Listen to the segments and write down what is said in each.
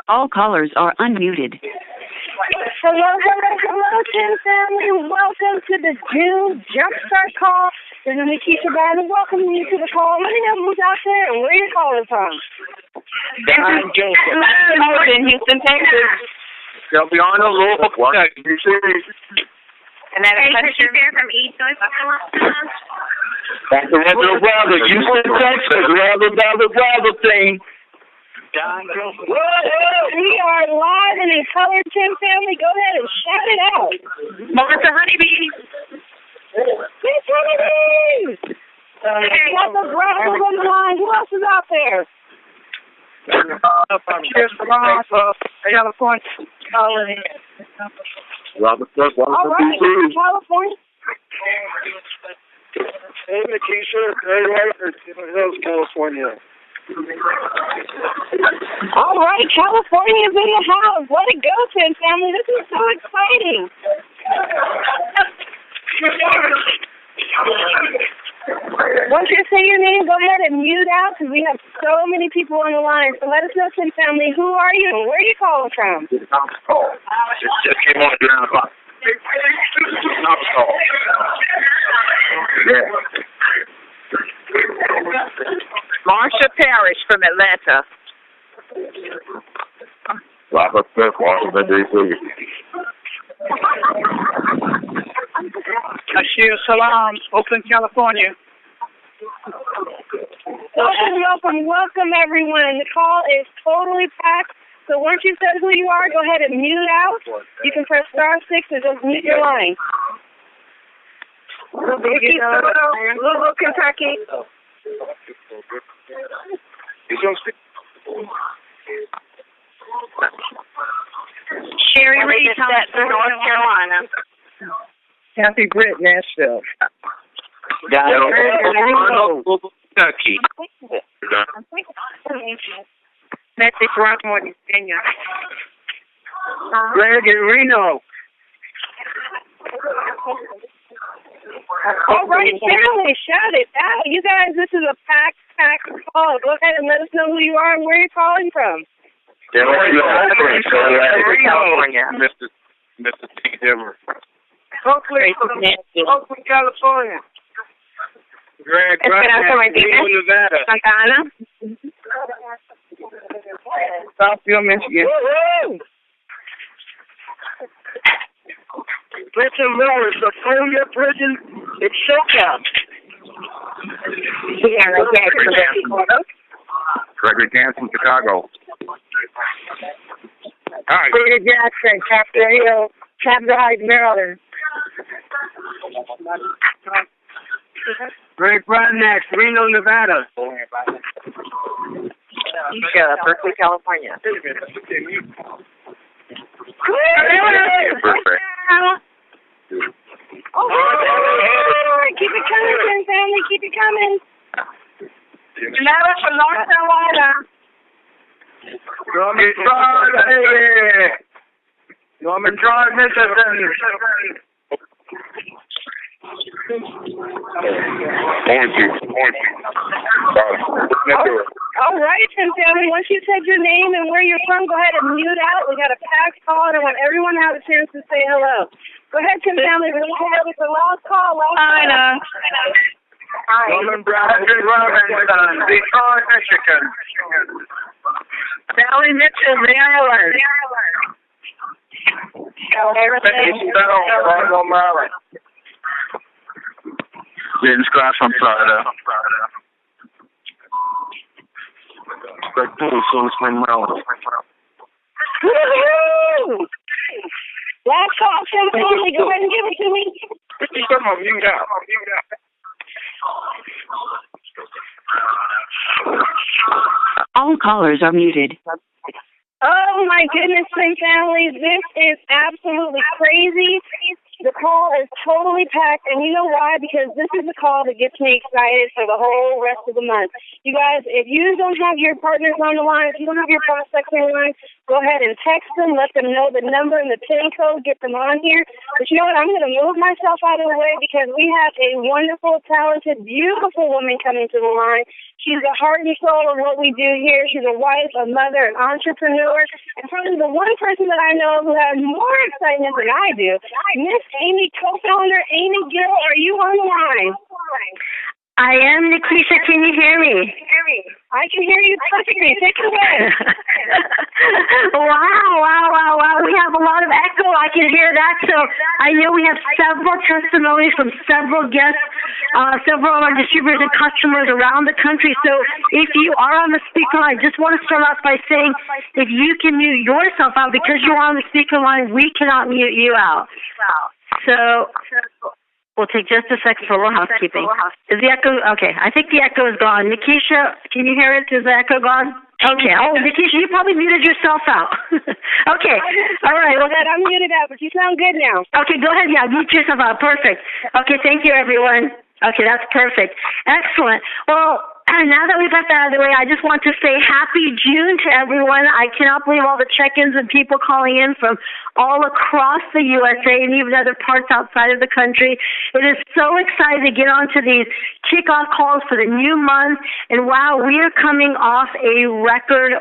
All callers are unmuted. Hello, Tim family. Welcome to the June Jumpstart call. This is Nikisha Biden. Welcome you to the call. Let me know who's out there and where you're calling from. I'm Joseph. Hello, in Houston, Texas. They'll be on a little And that is Patricia here from East North Carolina. That's the brother. Houston, Texas. Brother thing. We are live and in color, Tim family. Go ahead and shout it out. Martha Honeybees. Miss Honeybees. Got the brothers on the line. Who else is out there? Cheers from California. Robert Smith, all right, California. Hey, Nikisha. Hey, Robert. Hills, California. All right, California's in the house. Let it go, Tim family. This is so exciting. Once you say your name, go ahead and mute out because we have so many people on the line. So let us know, Tim family, who are you and where are you calling from? Just came on the 9 o'clock. Yeah. Marsha Parrish from Atlanta. Robert Smith, Washington, D.C. Ashir Salam, Oakland, California. Welcome, everyone. The call is totally packed. So once you said who you are, go ahead and mute out. You can press *6 and just mute your line. Louisville, Kentucky. Sherry Reed, North Carolina. Kathy Britt, Nashville. Kentucky. Memphis, Rockmore, Virginia. Greg in Reno. All right, family, shout it out. You guys, this is a packed call. Go ahead and let us know who you are and where you're calling from. California. Mr. T. Denver. Oakland, California. Greg, Nevada. Santa Ana. Southfield, Michigan. Clinton Miller, Sophia Prison, it's SoCal. Gregory Jansen, Chicago. All right. Peter Jackson, Capitol Hill, Capitol Heights, Maryland. Greg Brodnax, Reno, Nevada. Keisha, Berkeley, California. Oh, keep it coming, Tim family. Keep it coming. Janetta from North Carolina. Norman Drive, Michigan. All right, Tim family. Once you said your name and where you're from, go ahead and mute out. We got a packed call, and I want everyone to have a chance to say hello. Go ahead, Tim family. We're going to have the last call. Hi. Norman Bradford Robinson, Detroit, Michigan. Sally Mitchell, Maryland. Maryland. James Cross from Florida. Greg Peterson from Maryland. Woo-hoo! Last call, Tim family. Go ahead and give it to me. All callers are muted. Oh my goodness, Tim family, this is absolutely crazy. The call is totally packed, and you know why? Because this is the call that gets me excited for the whole rest of the month. You guys, if you don't have your partners on the line, if you don't have your prospects on the line, go ahead and text them, let them know the number and the PIN code, get them on here. But you know what? I'm going to move myself out of the way because we have a wonderful, talented, beautiful woman coming to the line. She's the heart and soul of what we do here. She's a wife, a mother, an entrepreneur, and probably the one person that I know who has more excitement than I do. Miss Amy, co-founder Ami Gill, are you on the line? I am, Nikisha. Can you hear me? I can hear you perfectly. Take it away. Wow. We have a lot of echo. I can hear that. So I know we have several testimonies from several guests, several of our distributors and customers around the country. So if you are on the speaker line, just want to start off by saying if you can mute yourself out because you're on the speaker line, we cannot mute you out. So we'll take just a second for a little housekeeping. Is the echo? Okay, I think the echo is gone. Nikisha, can you hear it? Is the echo gone? Okay. Oh, Nikisha, you probably muted yourself out. Okay. All right. Well, I'm muted out, but you sound good now. Okay, go ahead. Yeah, mute yourself out. Perfect. Okay, thank you, everyone. Okay, that's perfect. Excellent. Well, now that we've got that out of the way, I just want to say happy June to everyone. I cannot believe all the check-ins and people calling in from all across the USA and even other parts outside of the country. It is so exciting to get onto these kickoff calls for the new month. And wow, we are coming off a record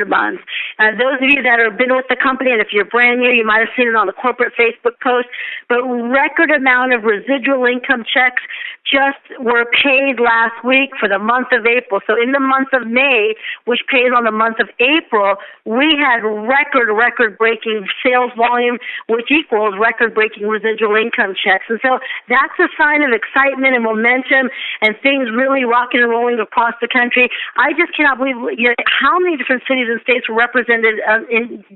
month. Those of you that have been with the company, and if you're brand new, you might have seen it on the corporate Facebook post, but record amount of residual income checks just were paid last week for the month of April. So in the month of May, which pays on the month of April, we had record-breaking sales volume, which equals record-breaking residual income checks. And so that's a sign of excitement and momentum and things really rocking and rolling across the country. I just cannot believe how many different cities and states were represented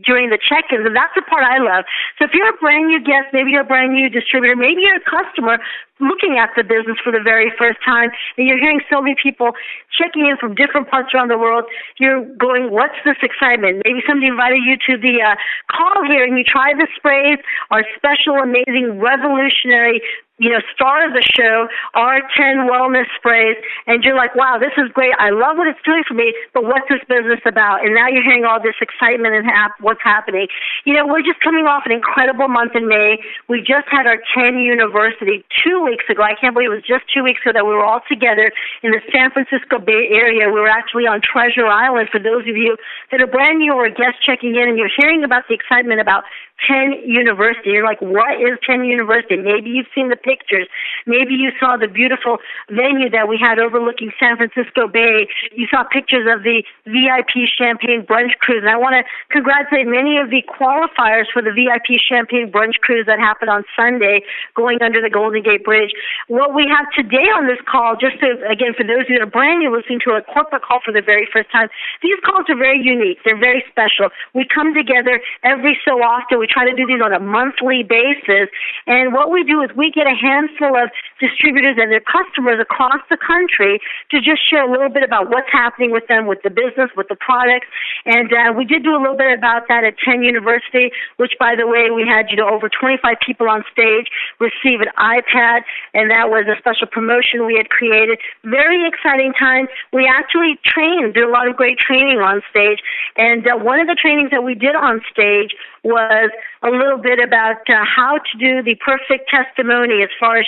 during the check-ins, and that's the part I love. So if you're a brand new guest, maybe you're a brand new distributor, maybe you're a customer looking at the business for the very first time, and you're hearing so many people checking in from different parts around the world, you're going, what's this excitement? Maybe somebody invited you to the call here, and you try the sprays, our special, amazing, revolutionary star of the show, R10 wellness sprays, and you're like, wow, this is great. I love what it's doing for me, but what's this business about? And now you're hearing all this excitement and what's happening. We're just coming off an incredible month in May. We just had our 10 University 2 weeks ago. I can't believe it was just 2 weeks ago that we were all together in the San Francisco Bay Area. We were actually on Treasure Island. For those of you that are brand new or guests checking in and you're hearing about the excitement about 10 University. You're like, what is 10 University? Maybe you've seen the pictures. Maybe you saw the beautiful venue that we had overlooking San Francisco Bay. You saw pictures of the VIP Champagne Brunch Cruise. And I want to congratulate many of the qualifiers for the VIP Champagne Brunch Cruise that happened on Sunday going under the Golden Gate Bridge. What we have today on this call, just to, again, for those of you that are brand new listening to a corporate call for the very first time, these calls are very unique. They're very special. We come together every so often. We try to do these on a monthly basis, and what we do is we get a handful of distributors and their customers across the country to just share a little bit about what's happening with them, with the business, with the products, and we did do a little bit about that at 10 University, which, by the way, we had over 25 people on stage receive an iPad, and that was a special promotion we had created. Very exciting time. We actually did a lot of great training on stage, and one of the trainings that we did on stage was a little bit about how to do the perfect testimony as far as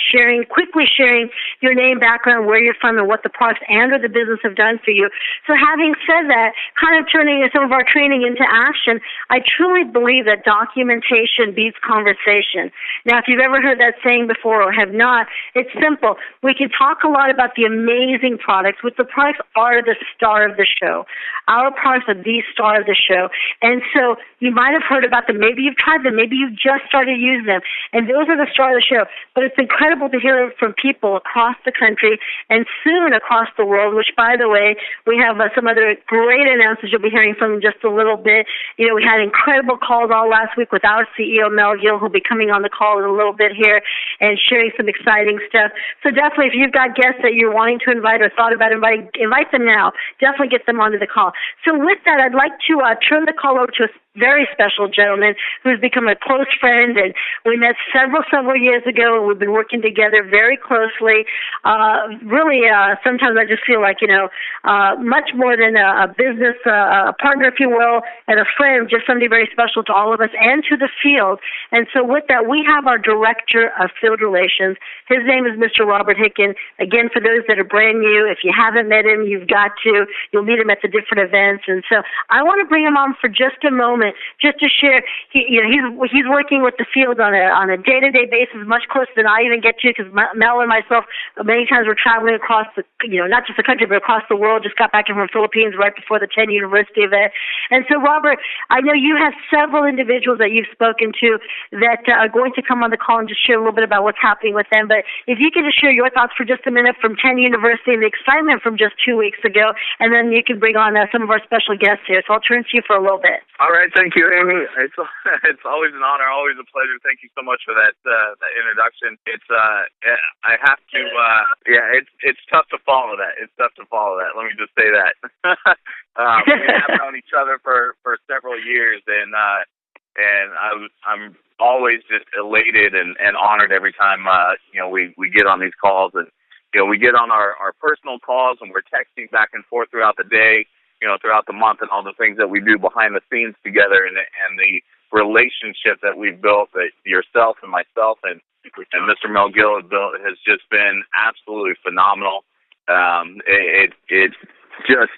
quickly sharing your name, background, where you're from, and what the products and or the business have done for you. So having said that, kind of turning some of our training into action, I truly believe that documentation beats conversation. Now, if you've ever heard that saying before or have not, it's simple. We can talk a lot about the amazing products, but the products are the star of the show. Our products are the star of the show. And so you might have heard about them. Maybe you've tried them. Maybe you've just started using them. And those are the star of the show. But it's incredible to hear from people across the country and soon across the world, which, by the way, we have some other great announcements you'll be hearing from in just a little bit. We had incredible calls all last week with our CEO, Mel Gill, who'll be coming on the call in a little bit here and sharing some exciting stuff. So definitely, if you've got guests that you're wanting to invite or thought about inviting, invite them now. Definitely get them onto the call. So with that, I'd like to turn the call over to a very special gentleman. gentleman who's become a close friend, and we met several years ago, and we've been working together very closely. Really, sometimes I just feel like, much more than a business partner, if you will, and a friend, just somebody very special to all of us and to the field. And so with that, we have our Director of Field Relations. His name is Mr. Robert Hicken. Again, for those that are brand new, if you haven't met him, you've got to. You'll meet him at the different events. And so I want to bring him on for just a moment, just to share. He's working with the field on a day-to-day basis, much closer than I even get to, because Mel and myself, many times we're traveling across the, not just the country, but across the world. Just got back in from the Philippines right before the 10 University event. And so, Robert, I know you have several individuals that you've spoken to that are going to come on the call and just share a little bit about what's happening with them. But if you could just share your thoughts for just a minute from 10 University and the excitement from just 2 weeks ago, and then you can bring on some of our special guests here. So I'll turn to you for a little bit. All right, thank you, Amy. It's always an honor, always a pleasure. Thank you so much for that introduction. It's I have to it's tough to follow that. It's tough to follow that. Let me just say that. We have known each other for several years, and I'm always just elated and honored every time we get on these calls, and we get on our personal calls, and we're texting back and forth throughout the day, throughout the month, and all the things that we do behind the scenes together, and the relationship that we've built, that yourself and myself and Mr. Mel Gill have built, has just been absolutely phenomenal. It just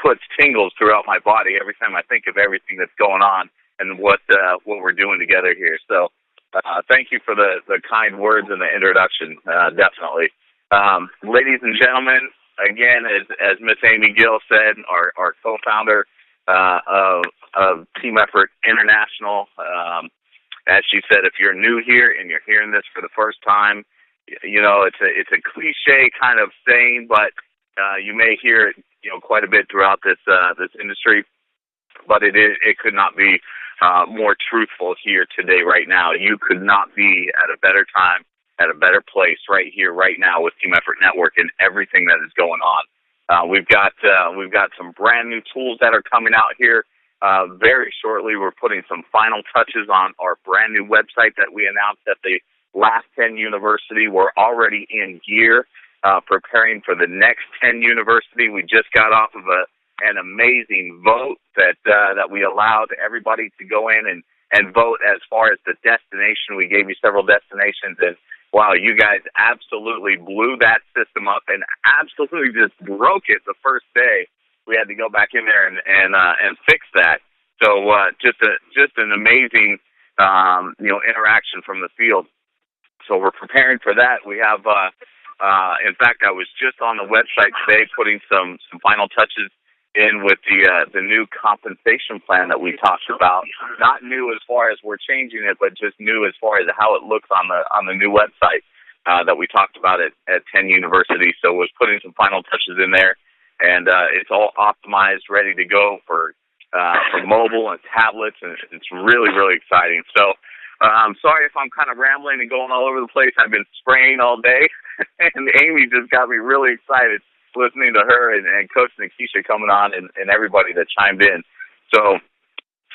puts tingles throughout my body every time I think of everything that's going on and what we're doing together here. So thank you for the kind words and the introduction, definitely. Ladies and gentlemen, again, as Miss Amy Gill said, our co-founder of Team Effort International, as she said, if you're new here and you're hearing this for the first time, it's a cliche kind of saying, but you may hear it, quite a bit throughout this industry. But it could not be more truthful here today, right now. You could not be at a better time, at a better place, right here, right now, with Team Effort Network and everything that is going on. We've got some brand new tools that are coming out here very shortly. We're putting some final touches on our brand new website that we announced at the last 10 University. We're already in gear, preparing for the next 10 University. We just got off of an amazing vote that we allowed everybody to go in and vote as far as the destination. We gave you several destinations, and wow, you guys absolutely blew that system up and absolutely just broke it the first day. We had to go back in there and fix that. So just an amazing interaction from the field. So we're preparing for that. We have in fact, I was just on the website today putting some final touches in with the new compensation plan that we talked about. Not new as far as we're changing it, but just new as far as how it looks on the new website that we talked about at 10 University. So was putting some final touches in there, and it's all optimized, ready to go for mobile and tablets, and it's really, really exciting. So I'm sorry if I'm kind of rambling and going all over the place. I've been spraying all day, and Amy just got me really excited listening to her and Coach Nikisha coming on and everybody that chimed in. So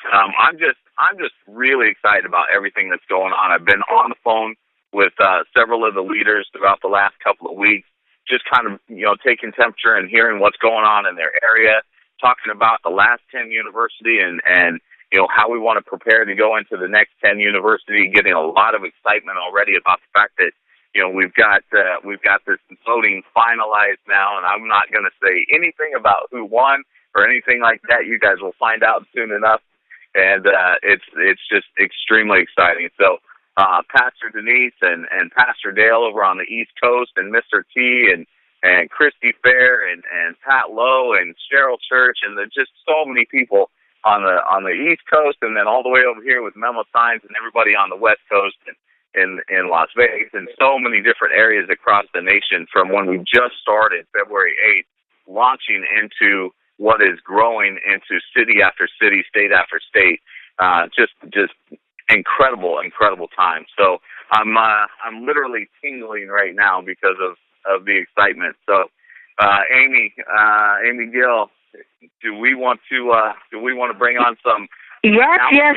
I'm just really excited about everything that's going on. I've been on the phone with several of the leaders throughout the last couple of weeks, just kind of taking temperature and hearing what's going on in their area, talking about the last 10 University and how we want to prepare to go into the next 10 University, getting a lot of excitement already about the fact that we've got this voting finalized now, and I'm not going to say anything about who won or anything like that. You guys will find out soon enough, and it's just extremely exciting. So Pastor Denise and Pastor Dale over on the East Coast, and Mr. T and Christy Fair and Pat Lowe and Cheryl Church, and just so many people on the East Coast, and then all the way over here with Memo Signs and everybody on the West Coast and in Las Vegas, and so many different areas across the nation, from when we just started February 8th, launching into what is growing into city after city, state after state. Just incredible time. So I'm literally tingling right now because of the excitement. So Amy Gill, do we want to bring on some Yes.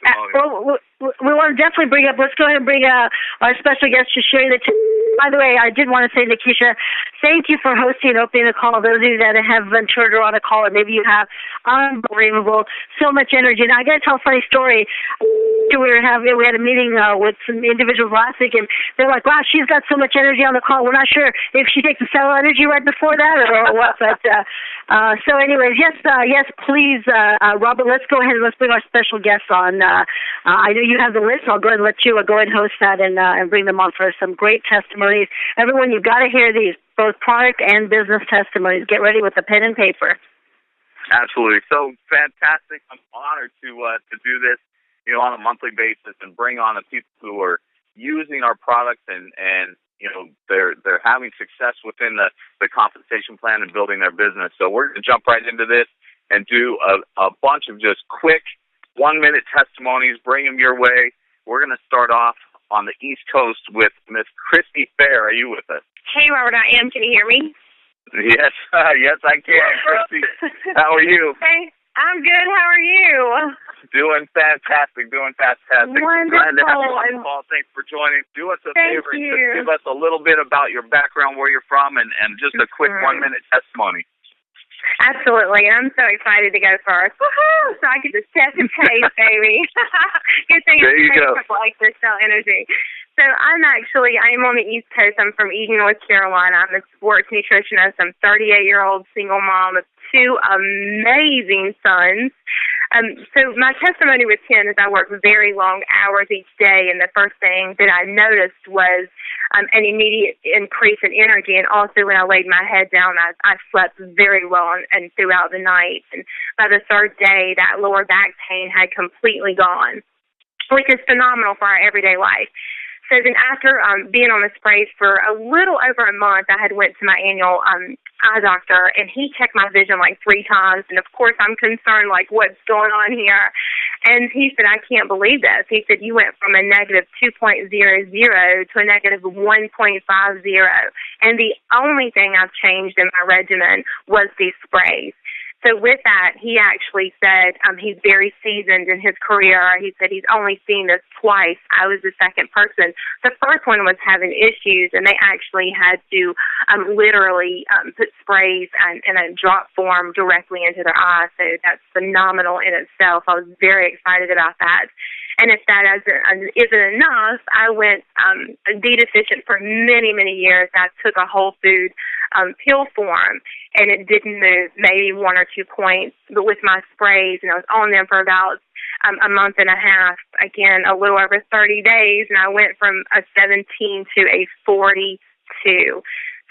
Absolutely. We want to definitely bring up. Let's go ahead and bring our special guest to share the. By the way, I did want to say, Nikisha, thank you for hosting and opening the call. Those of you that have ventured on a call, and maybe you have unbelievable, so much energy. And I got to tell a funny story. We had a meeting with some individuals last week, and they're like, "Wow, she's got so much energy on the call. We're not sure if she takes the cell energy right before that or what." But so, anyways, yes, please, Robert. Let's go ahead and let's bring our special guests on. I know you have the list. So I'll go ahead and let you go ahead and host that and bring them on for some great testimonies. Everyone, you've got to hear these, both product and business testimonies. Get ready with the pen and paper. Absolutely. So fantastic. I'm honored to do this, on a monthly basis and bring on the people who are using our products and they're having success within the compensation plan and building their business. So we're going to jump right into this and do a bunch of just quick 1-minute testimonies, bring them your way. We're going to start off on the East Coast with Miss Christy Fair. Are you with us? Hey, Robert, I am. Can you hear me? Yes, yes, I can. Christy, how are you? Hey, I'm good. How are you? Doing fantastic. Wonderful. Glad to have you on the call. Thanks for joining. Do us a favor. Just give us a little bit about your background, where you're from, and just a quick 1-minute testimony. Absolutely. I'm so excited to go first. Woohoo! So I can just test and taste, baby. Good thing there you go. Like this cell energy. So I'm on the East Coast. I'm from Eaton, North Carolina. I'm a sports nutritionist. I'm a 38-year-old single mom of 2 amazing sons. So my testimony with Ken is I work very long hours each day, and the first thing that I noticed was an immediate increase in energy, and also when I laid my head down, I slept very well and throughout the night. And by the 3rd day, that lower back pain had completely gone, which is phenomenal for our everyday life. So then after being on the sprays for a little over a month, I had went to my annual eye doctor, and he checked my vision like 3 times. And, of course, I'm concerned, like, what's going on here? And he said, I can't believe this. He said, you went from a negative 2.00 to a negative 1.50. And the only thing I've changed in my regimen was these sprays. So with that, he actually said he's very seasoned in his career. He said he's only seen this twice. I was the second person. The first one was having issues, and they actually had to literally put sprays in a drop form directly into their eye. So that's phenomenal in itself. I was very excited about that. And if that isn't enough, I went D deficient for many, many years. I took a whole food pill form, and it didn't move, maybe 1 or 2 points. But with my sprays, and I was on them for about a month and a half, again, a little over 30 days, and I went from a 17 to a 42.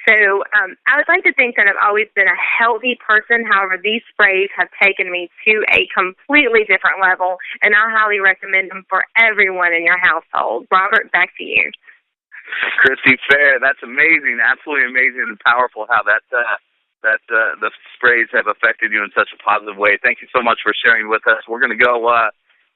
So I would like to think that I've always been a healthy person. However, these sprays have taken me to a completely different level, and I highly recommend them for everyone in your household. Robert, back to you. Christy Fair, that's amazing, absolutely amazing and powerful how the sprays have affected you in such a positive way. Thank you so much for sharing with us. We're going to go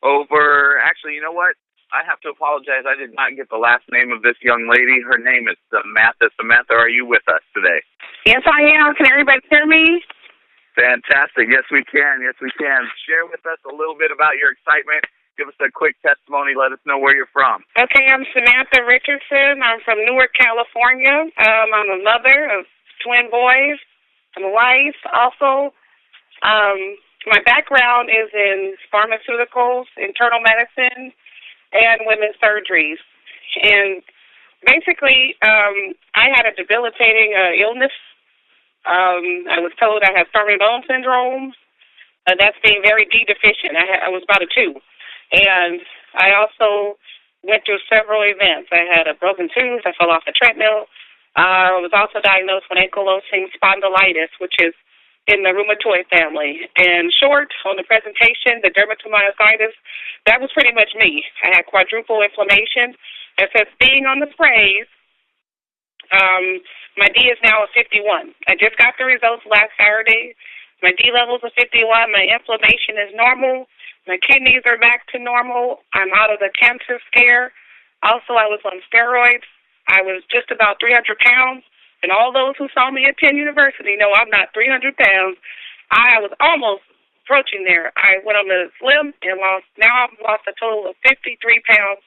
over, actually, you know what? I have to apologize. I did not get the last name of this young lady. Her name is Samantha. Samantha, are you with us today? Yes, I am. Can everybody hear me? Fantastic. Yes, we can. Share with us a little bit about your excitement. Give us a quick testimony. Let us know where you're from. Okay, I'm Samantha Richardson. I'm from Newark, California. I'm a mother of twin boys. I'm a wife also. My background is in pharmaceuticals, internal medicine, and women's surgeries. And basically, I had a debilitating illness. I was told I had Starving Bone Syndrome. That's being very D deficient. I was about a 2. And I also went through several events. I had a broken tooth. I fell off the treadmill. I was also diagnosed with ankylosing spondylitis, which is in the rheumatoid family. And short, on the presentation, the dermatomyositis, that was pretty much me. I had quadruple inflammation. And since being on the sprays, my D is now a 51. I just got the results last Saturday. My D level is a 51. My inflammation is normal. My kidneys are back to normal. I'm out of the cancer scare. Also, I was on steroids. I was just about 300 pounds. And all those who saw me at Penn University know I'm not 300 pounds. I was almost approaching there, I went on the slim and now I've lost a total of 53 pounds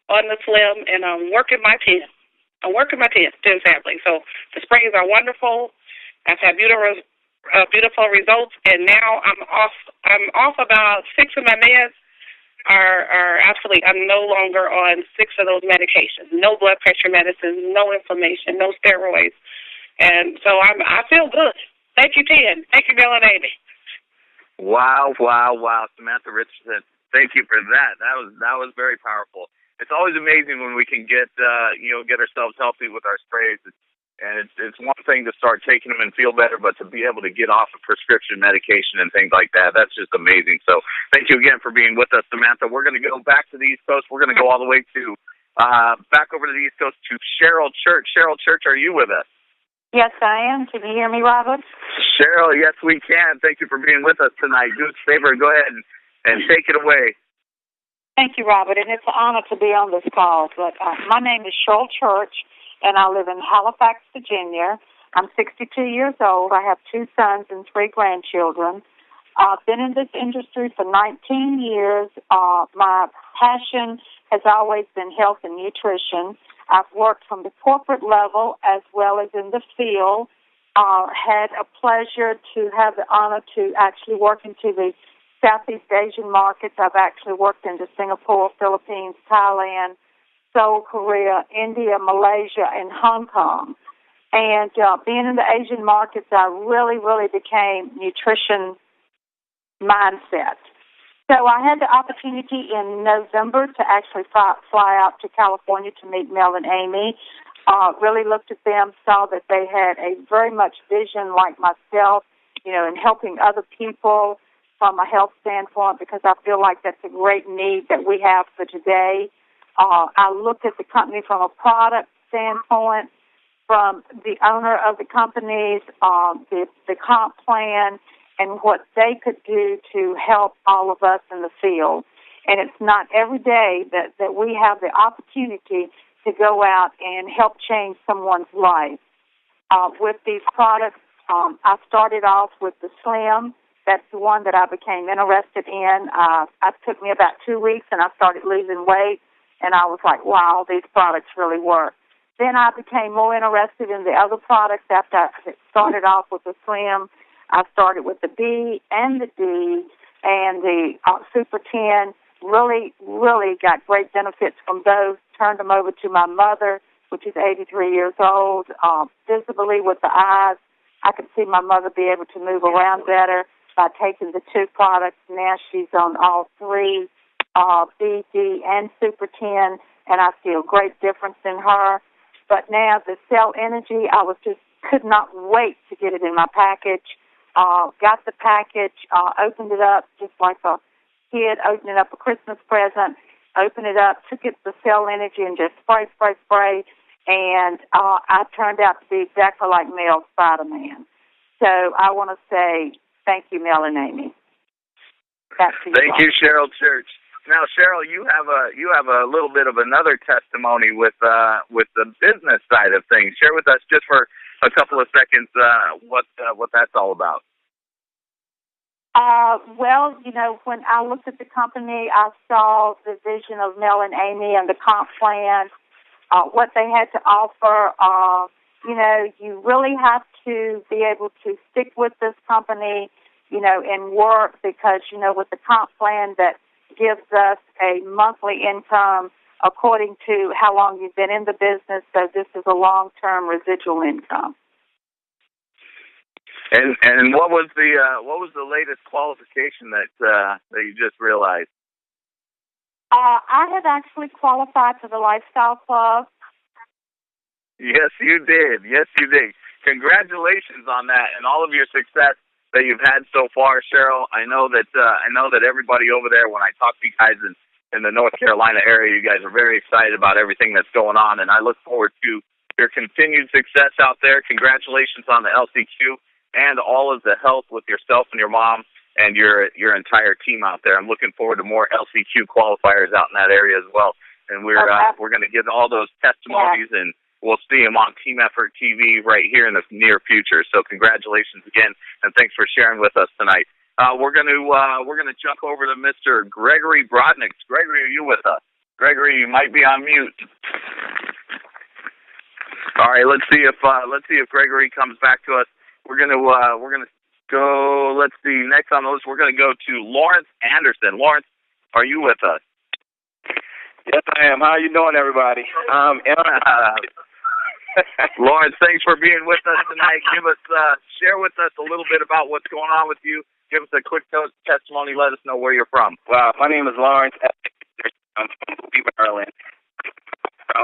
on the slim, and I'm working my 10. I'm working my 10 family. So the sprays are wonderful. I've had beautiful results, and now I'm off about 6 of my meds. Are absolutely, I'm no longer on 6 of those medications. No blood pressure medicine, no inflammation, no steroids. And so I feel good. Thank you, Ted. Thank you, Mel and Ami. Wow, Samantha Richardson. Thank you for that. That was very powerful. It's always amazing when we can get ourselves healthy with our sprays. And it's one thing to start taking them and feel better, but to be able to get off of prescription medication and things like that, that's just amazing. So thank you again for being with us, Samantha. We're going to go back to the East Coast. We're going to go all the way to back over to the East Coast to Cheryl Church. Cheryl Church, are you with us? Yes, I am. Can you hear me, Robert? Cheryl, yes, we can. Thank you for being with us tonight. Do us a favor and go ahead and take it away. Thank you, Robert, and it's an honor to be on this call. But my name is Cheryl Church, and I live in Halifax, Virginia. I'm 62 years old. I have 2 sons and 3 grandchildren. I've been in this industry for 19 years. My passion has always been health and nutrition. I've worked from the corporate level as well as in the field. Had a pleasure to have the honor to actually work into the Southeast Asian markets. I've actually worked into Singapore, Philippines, Thailand, Seoul, Korea, India, Malaysia, and Hong Kong. And being in the Asian markets, I really became nutrition mindset. So I had the opportunity in November to actually fly out to California to meet Mel and Ami. Really looked at them, saw that they had a very much vision like myself, in helping other people from a health standpoint, because I feel like that's a great need that we have for today. I looked at the company from a product standpoint, from the owner of the companies, the comp plan, and what they could do to help all of us in the field. And it's not every day that we have the opportunity to go out and help change someone's life. With these products, I started off with the Slim. That's the one that I became interested in. It took me about 2 weeks, and I started losing weight. And I was like, wow, these products really work. Then I became more interested in the other products after I started off with the Slim. I started with the B and the D and the Super 10. Really got great benefits from those. Turned them over to my mother, which is 83 years old. Visibly with the eyes, I could see my mother be able to move around better by taking the 2 products. Now she's on all 3. B, D, and Super 10, and I see a great difference in her. But now the Cell Energy, I could not wait to get it in my package. Got the package, opened it up just like a kid opening up a Christmas present, opened it up, took it to Cell Energy and just spray, and I turned out to be exactly like Mel Spider-Man. So I want to say thank you, Mel and Ami. Thank you, Cheryl Church. Now, Cheryl, you have a little bit of another testimony with the business side of things. Share with us just for a couple of seconds what that's all about. Well, when I looked at the company, I saw the vision of Mel and Ami and the comp plan, what they had to offer. You really have to be able to stick with this company, and work because, with the comp plan that gives us a monthly income according to how long you've been in the business. So this is a long-term residual income. And what was the latest qualification that you just realized? I had actually qualified for the Lifestyle Club. Yes, you did. Congratulations on that and all of your success that you've had so far, Cheryl. I know that everybody over there, when I talk to you guys in the North Carolina area, you guys are very excited about everything that's going on, and I look forward to your continued success out there. Congratulations on the LCQ and all of the health with yourself and your mom and your entire team out there. I'm looking forward to more LCQ qualifiers out in that area as well, and we're going to get all those testimonies and we'll see them on Team Effort TV right here in the near future. So congratulations again, and thanks for sharing with us tonight. we're gonna jump over to Mr. Gregory Brodnick. Gregory, are you with us? Gregory, you might be on mute. All right, let's see if Gregory comes back to us. We're gonna go. Let's see. Next on the list, we're gonna go to Lawrence Anderson. Lawrence, are you with us? Yes, I am. How you doing, everybody? Lawrence, thanks for being with us tonight. Share with us a little bit about what's going on with you. Give us a quick testimony. Let us know where you're from. Well, my name is Lawrence. I'm from Maryland.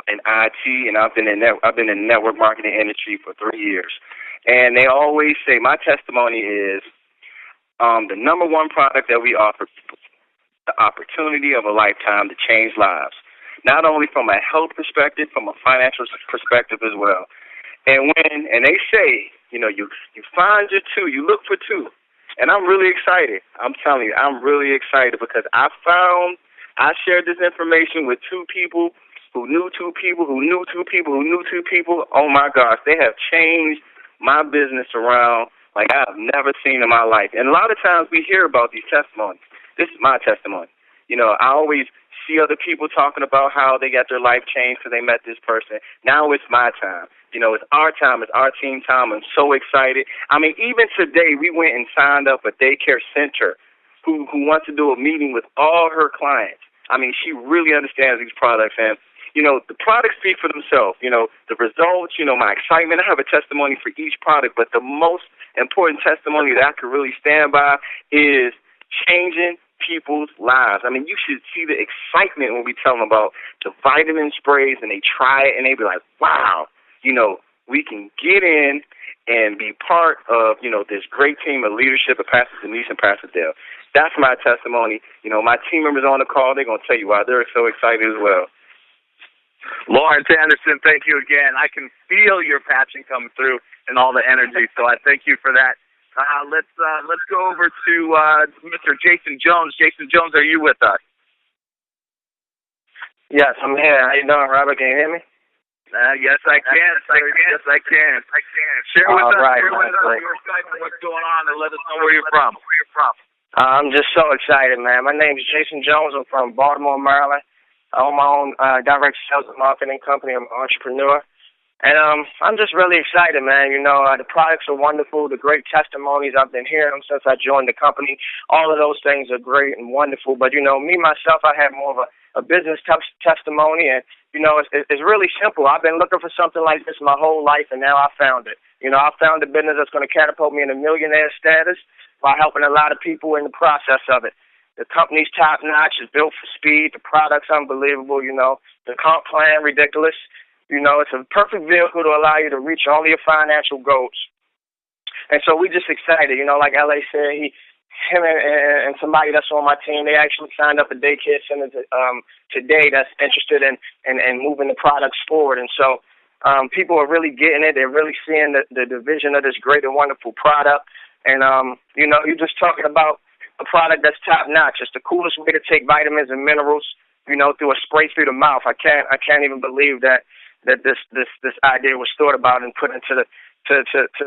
In IT, and I've been in the network marketing industry for 3 years. And they always say my testimony is the number one product that we offer people, the opportunity of a lifetime to change lives, not only from a health perspective, from a financial perspective as well. And they say, you find your two, you look for two. And I'm really excited. I'm telling you, I'm really excited because I shared this information with two people who knew two people, who knew two people, who knew two people. Oh, my gosh, they have changed my business around like I have never seen in my life. And a lot of times we hear about these testimonies. This is my testimony. I always see other people talking about how they got their life changed because they met this person. Now it's my time. It's our time. It's our team time. I'm so excited. I mean, even today we went and signed up a daycare center who wants to do a meeting with all her clients. I mean, she really understands these products. And, the products speak for themselves. The results, my excitement. I have a testimony for each product, but the most important testimony that I could really stand by is changing people's lives. I mean, you should see the excitement when we tell them about the vitamin sprays and they try it and they be like, wow, we can get in and be part of, this great team of leadership of Pastor Denise and Pastor Dale. That's my testimony. My team members on the call, they're going to tell you why they're so excited as well. Lawrence Anderson, thank you again. I can feel your passion coming through and all the energy, so I thank you for that. Let's go over to Mr. Jason Jones. Jason Jones, are you with us? Yes, I'm here. How you doing, Robert? Can you hear me? Yes, I can. Yes, I can. Share with us your excitement, what's going on, and let us know where you're from. I'm just so excited, man. My name is Jason Jones. I'm from Baltimore, Maryland. I own my own direct sales and marketing company. I'm an entrepreneur. And I'm just really excited, man. The products are wonderful. The great testimonies, I've been hearing them since I joined the company. All of those things are great and wonderful. But, me, myself, I have more of a business testimony. And, it's really simple. I've been looking for something like this my whole life, and now I found it. I found a business that's going to catapult me into millionaire status by helping a lot of people in the process of it. The company's top-notch. It's built for speed. The product's unbelievable, The comp plan, ridiculous. It's a perfect vehicle to allow you to reach all your financial goals. And so we're just excited. Like L.A. said, him and somebody that's on my team, they actually signed up a daycare center today that's interested in moving the products forward. And so people are really getting it. They're really seeing the vision of this great and wonderful product. And, you're just talking about a product that's top-notch. It's the coolest way to take vitamins and minerals, through a spray through the mouth. I can't even believe that this idea was thought about and put into the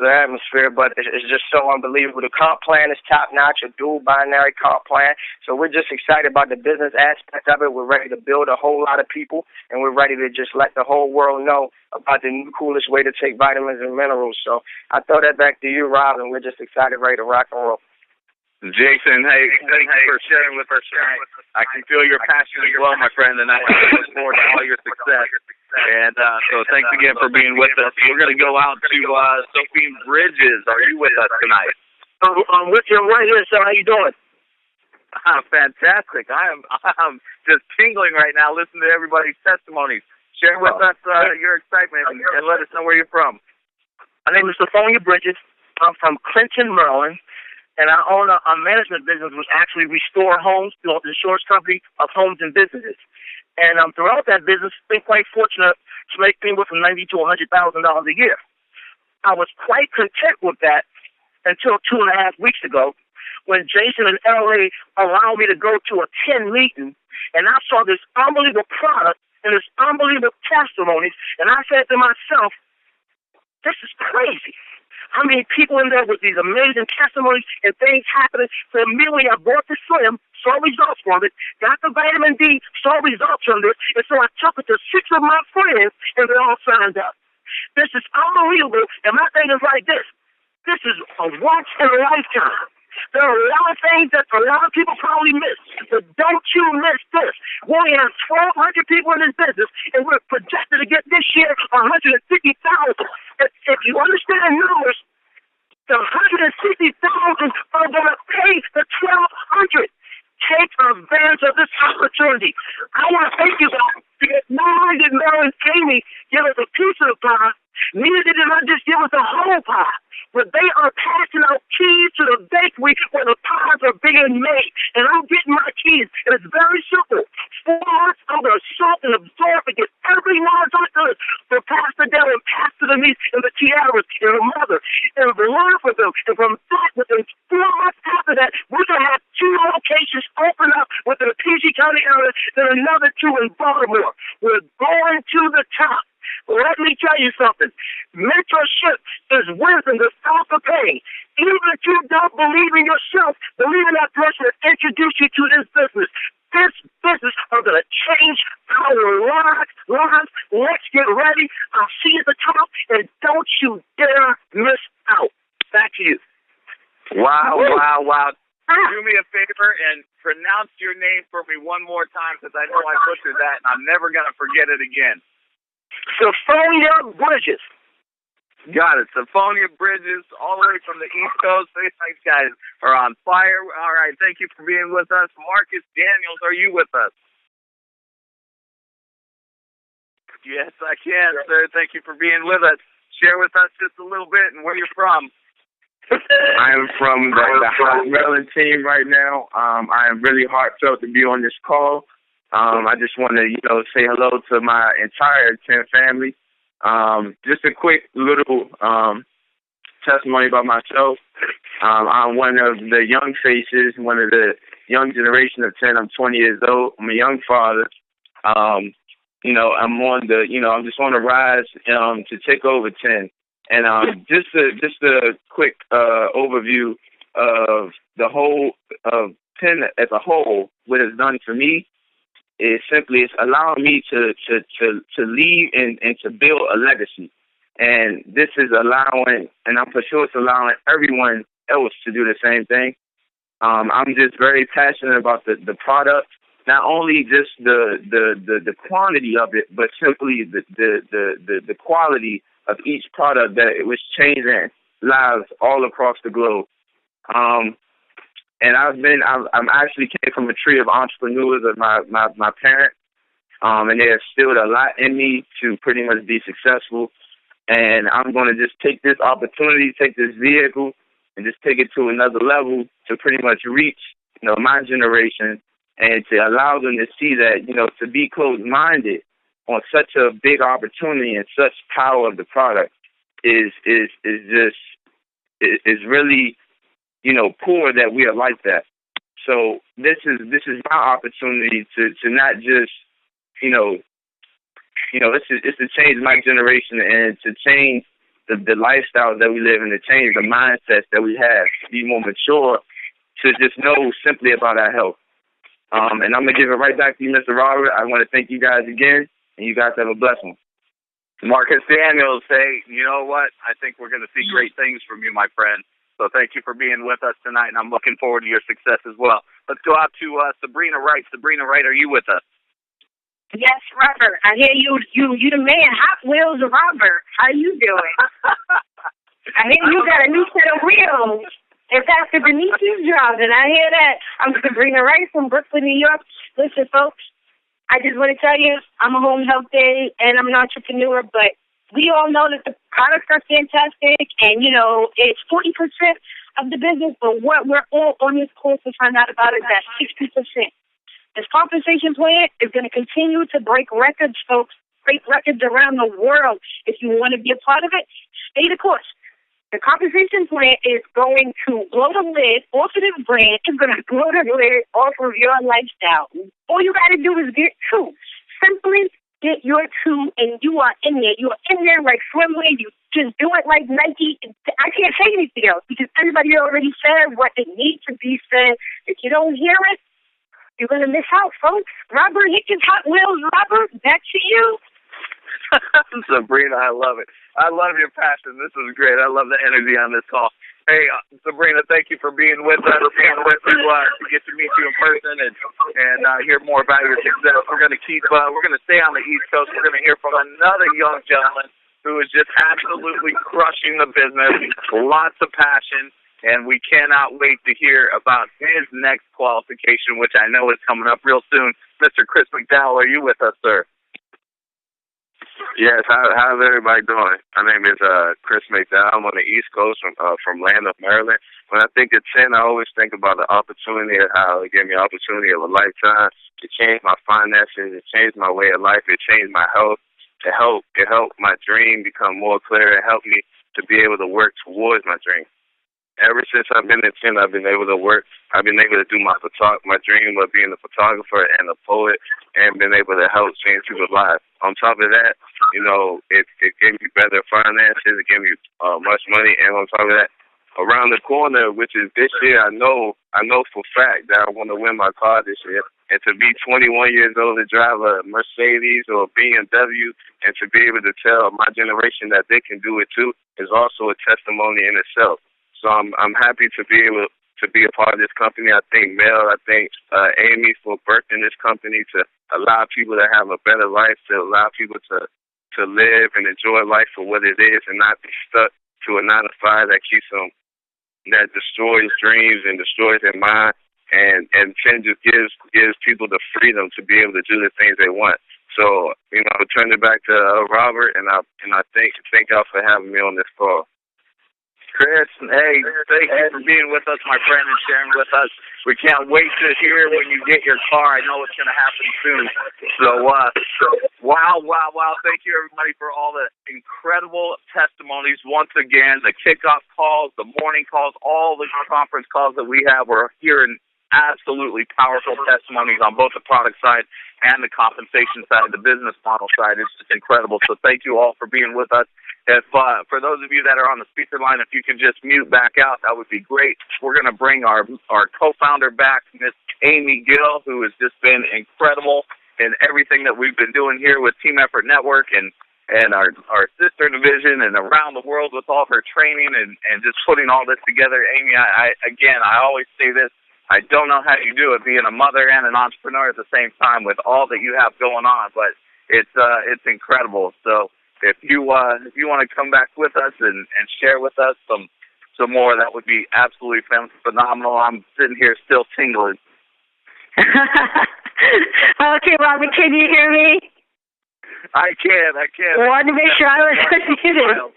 atmosphere, but it's just so unbelievable. The comp plan is top-notch, a dual binary comp plan. So we're just excited about the business aspect of it. We're ready to build a whole lot of people, and we're ready to just let the whole world know about the new coolest way to take vitamins and minerals. So I throw that back to you, Rob, and we're just excited, ready to rock and roll. Jason, hey, thank you for sharing with us tonight. I can feel your passion as well, my friend, and I look forward to all your success. And so thanks again for being with us. We're going to go out to Sophie Bridges. Are you with us tonight? I'm with you right here, sir. How you doing? Fantastic. I'm just tingling right now listening to everybody's testimonies. Share with us your excitement and let us know where you're from. My name is Sophia Bridges. I'm from Clinton, Maryland. And I own a management business which actually restore homes through an insurance company of homes and businesses. And throughout that business, been quite fortunate to make anywhere from $90,000 to $100,000 a year. I was quite content with that until 2.5 weeks ago when Jason and LA allowed me to go to a 10 meeting, and I saw this unbelievable product and this unbelievable testimonies, and I said to myself, this is crazy. How many people in there with these amazing testimonies and things happening? So immediately I bought the Slim, saw results from it, got the vitamin D, saw results from it, and so I took it to 6 of my friends, and they all signed up. This is unbelievable, and my thing is like this. This is a once in a lifetime. There are a lot of things that a lot of people probably miss, but don't you miss this. We only have 1,200 people in this business, and we're projected to get this year 150,000. If you understand numbers, the 160,000 are going to pay the 1,200. Take advantage of this opportunity. I want to thank you guys because not only did Mel and Ami give us a piece of the pie, neither did I just give us a whole pie. But they are passing out keys to the bakery where the pies are being made. And I'm getting my keys. And it's very simple. 4 months I'm going to soak and absorb and get every knowledge I could for Pastor Dell and Pastor Denise and the Tiaras and her mother. And learn from them. And from that, within 4 months after that, we're going to have 2 locations open up within the PG County area and another 2 in Baltimore. We're going to the top. Let me tell you something. Mentorship is wisdom to stop the pain. Even if you don't believe in yourself, believe in that person that introduced you to this business. This business is going to change our lives. Let's get ready. I'll see you at the top, and don't you dare miss out. Back to you. Wow. Do me a favor and pronounce your name for me one more time because I know I butchered that, and I'm never going to forget it again. Symphonia Bridges. Got it. Symphonia Bridges, all the way from the East Coast. These guys are on fire. All right. Thank you for being with us. Marcus Daniels, are you with us? Yes, I can, sir. Thank you for being with us. Share with us just a little bit and where you're from. I am from the Hot Maryland team right now. I am really heartfelt to be on this call. I just want to, say hello to my entire 10 family. Just a quick little testimony about myself. I'm one of the young faces, one of the young generation of 10. I'm 20 years old. I'm a young father. I'm on I'm just on the rise to take over 10. And just a quick overview of the whole of 10 as a whole. What it's done for me is simply it's allowing me to leave and to build a legacy. And this is allowing, and I'm for sure it's allowing everyone else to do the same thing. I'm just very passionate about the product, not only just the quantity of it, but simply the quality of each product that it was changing lives all across the globe. And I'm actually came from a tree of entrepreneurs of my parents, and they have instilled a lot in me to pretty much be successful. And I'm going to just take this opportunity, take this vehicle, and just take it to another level to pretty much reach, my generation, and to allow them to see that, to be closed-minded on such a big opportunity and such power of the product is really, poor that we are like that. So this is my opportunity to not just, it's to change my generation and to change the lifestyle that we live in, to change the mindsets that we have, to be more mature, to just know simply about our health. And I'm going to give it right back to you, Mr. Robert. I want to thank you guys again, and you guys have a blessed one. Marcus Daniels, hey, you know what? I think we're going to see great things from you, my friend. So thank you for being with us tonight, and I'm looking forward to your success as well. Let's go out to Sabrina Wright. Sabrina Wright, are you with us? Yes, Robert. I hear you the man, Hot Wheels Robert. How you doing? I hear you got a new set of wheels. If that's the Denise's job, and I hear that. I'm Sabrina Wright from Brooklyn, New York. Listen, folks, I just want to tell you, I'm a home health aide, and I'm an entrepreneur, but we all know that the products are fantastic, and, it's 40% of the business, but what we're all on this course to find out about is that 60%. This compensation plan is going to continue to break records, folks, break records around the world. If you want to be a part of it, stay the course. The compensation plan is going to blow the lid off of this brand. It's going to blow the lid off of your lifestyle. All you got to do is get two. Simply get your two, and you are in there. You are in there like swimwear. You just do it like Nike. I can't say anything else because everybody already said what it needs to be said. If you don't hear it, you're going to miss out, folks. Robert Hickens, Hot Wheels. Robert, back to you. Sabrina, I love it. I love your passion. This is great. I love the energy on this call. Hey, Sabrina, thank you for being with us. To get to meet you in person and hear more about your success. We're going to stay on the East Coast. We're going to hear from another young gentleman who is just absolutely crushing the business. Lots of passion, and we cannot wait to hear about his next qualification, which I know is coming up real soon. Mr. Chris McDowell, are you with us, sir? Yes, how's everybody doing? My name is Chris McDowell. I'm on the East Coast from land of Maryland. When I think of 10, I always think about the opportunity of how it gave me the opportunity of a lifetime. It changed my finances. It changed my way of life. It changed my health. It helped my dream become more clear. It helped me to be able to work towards my dream. Ever since I've been in 10, I've been able to work. I've been able to do my dream of being a photographer and a poet, and been able to help change people's lives. On top of that, it gave me better finances. It gave me much money, and on top of that, around the corner, which is this year, I know for a fact that I want to win my car this year. And to be 21 years old to drive a Mercedes or a BMW, and to be able to tell my generation that they can do it too, is also a testimony in itself. So I'm happy to be able to be a part of this company. I thank Mel, I thank Amy for birthing this company to allow people to have a better life, to allow people to live and enjoy life for what it is and not be stuck to a 9-to-5 that destroys dreams and destroys their mind. And 10 just gives people the freedom to be able to do the things they want. So, I'll turn it back to Robert, and I thank y'all for having me on this call. Chris, hey, thank you for being with us, my friend, and sharing with us. We can't wait to hear when you get your car. I know it's going to happen soon. So, wow. Thank you, everybody, for all the incredible testimonies. Once again, the kickoff calls, the morning calls, all the conference calls that we have, we're hearing absolutely powerful testimonies on both the product side and the compensation side, the business model side. It's just incredible. So thank you all for being with us. If for those of you that are on the speaker line, if you can just mute back out, that would be great. We're going to bring our co-founder back, Miss Ami Gill, who has just been incredible in everything that we've been doing here with Team Effort Network and our sister division and around the world with all her training and just putting all this together. Amy, I always say this. I don't know how you do it, being a mother and an entrepreneur at the same time with all that you have going on, but it's incredible. So if you want to come back with us and share with us some more, that would be absolutely phenomenal. I'm sitting here still tingling. Okay, Robert, can you hear me? I can. I wanted to make sure I was muted.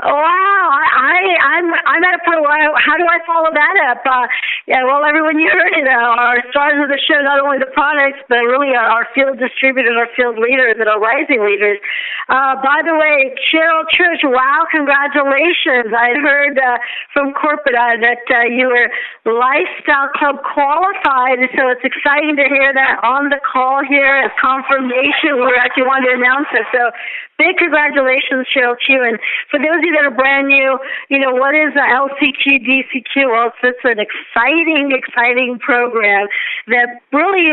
Wow, I'm at a point where how do I follow that up? Everyone, you heard it. Our stars of the show, not only the products, but really our field distributors, our field leaders, and our rising leaders. By the way, Cheryl Church, wow, congratulations. I heard from corporate that you were Lifestyle Club qualified, so it's exciting to hear that on the call here as confirmation. We actually wanted to announce it. So big congratulations, Cheryl, to you. And for those of you that are brand new, what is LCQ, DCQ? Well, it's an exciting program that really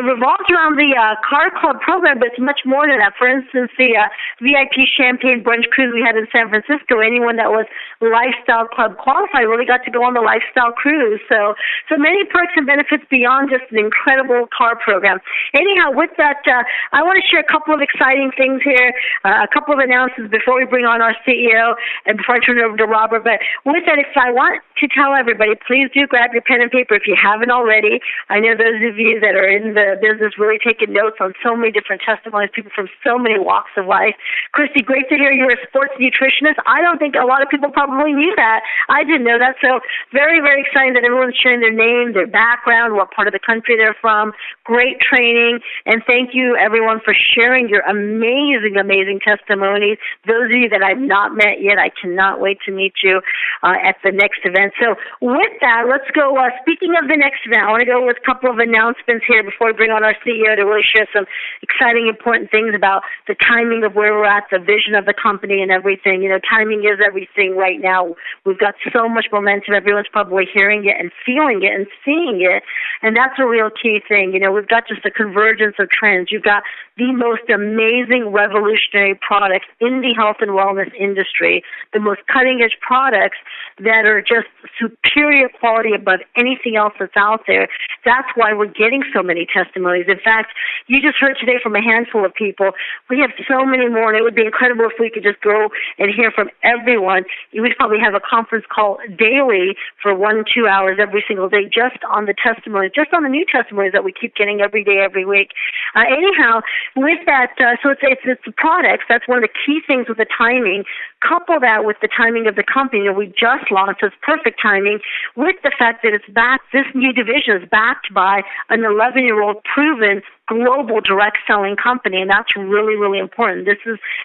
revolves around the car club program, but it's much more than that. For instance, the VIP Champagne Brunch Cruise we had in San Francisco, anyone that was Lifestyle Club qualified really got to go on the Lifestyle Cruise. So many perks and benefits beyond just an incredible car program. Anyhow, with that, I want to share a couple of exciting things here, a couple of announcements before we bring on our CEO and before I turn it over to Robert. But with that, I want to tell everybody, please do grab your pen and paper if you haven't already. I know those of you that are in the business really taking notes on so many different testimonies, people from so many walks of life. Christy, great to hear you're a sports nutritionist. I don't think a lot of people probably knew that. I didn't know that. So very, very exciting that everyone's sharing their name, their background, what part of the country they're from. Great training. And thank you, everyone, for sharing your amazing amazing testimonies. Those of you that I've not met yet, I cannot wait to meet you at the next event. So with that, let's go. Speaking of the next event, I want to go with a couple of announcements here before we bring on our CEO to really share some exciting, important things about the timing of where we're at, the vision of the company and everything. You know, timing is everything right now. We've got so much momentum. Everyone's probably hearing it and feeling it and seeing it. And that's a real key thing. You know, we've got just a convergence of trends. You've got the most amazing revolutionary products in the health and wellness industry, the most cutting-edge products that are just superior quality above anything else that's out there. That's why we're getting so many testimonies. In fact, you just heard today from a handful of people. We have so many more, and it would be incredible if we could just go and hear from everyone. We'd probably have a conference call daily for 1-2 hours every single day just on the testimonies, just on the new testimonies that we keep getting every day, every week. Anyhow, with that, so it's the products. That's one of the key things with the timing. Couple that with the timing of the company that we just launched. So it's perfect timing with the fact that it's backed. This new division is backed by an 11-year-old proven global direct selling company, and that's really, really important.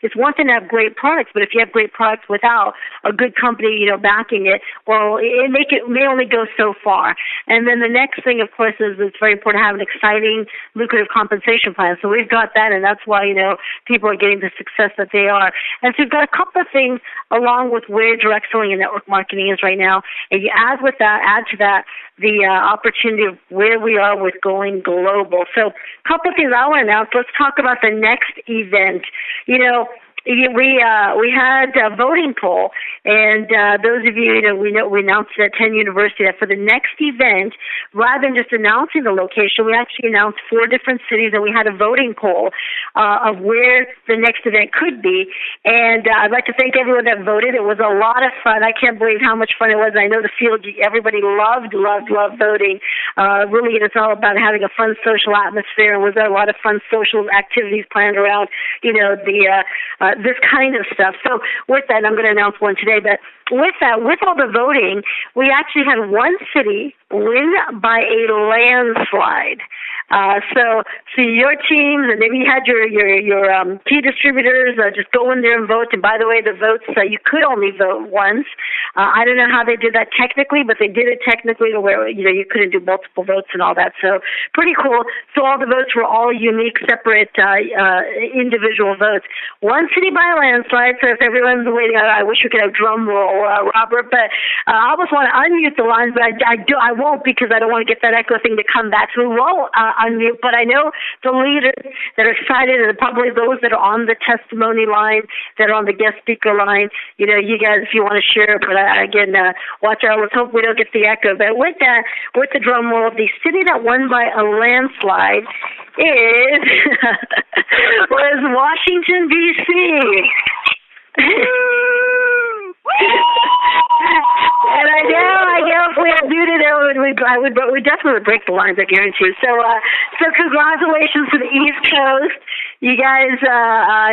It's one thing to have great products, but if you have great products without a good company, backing it, well, it may only go so far. And then the next thing, of course, is it's very important to have an exciting, lucrative compensation plan. So we've got that, and that's why, people are getting the success that they are. And so we've got a couple of things along with where direct selling and network marketing is right now. And you add to that the opportunity of where we are with going global. So a couple of things I want to announce. Let's talk about the next event. We had a voting poll, and those of you, we announced at 10 University that for the next event, rather than just announcing the location, we actually announced 4 different cities, and we had a voting poll of where the next event could be. And I'd like to thank everyone that voted. It was a lot of fun. I can't believe how much fun it was. I know the field, everybody loved voting. Really, it's all about having a fun social atmosphere, and was there a lot of fun social activities planned around, this kind of stuff. So with that, I'm going to announce one today, but with all the voting, we actually had one city win by a landslide. So your teams, and maybe you had your key distributors just go in there and vote. And by the way, the votes, you could only vote once. I don't know how they did that technically, but they did it technically to where, you couldn't do multiple votes and all that. So pretty cool. So all the votes were all unique, separate, individual votes. One city by a landslide. So if everyone's waiting, I wish we could have drum roll, Robert, but I almost want to unmute the lines, but I won't, because I don't want to get that echo thing to come back. So we won't unmute, but I know the leaders that are excited, and probably those that are on the testimony line, that are on the guest speaker line, you guys, if you want to share, but again, watch out. Let's hope we don't get the echo. But with that, with the drum roll, the city that won by a landslide is was Washington, D.C. And I know if we had muted it, we definitely would break the lines, I guarantee you. So congratulations to the East Coast. You guys,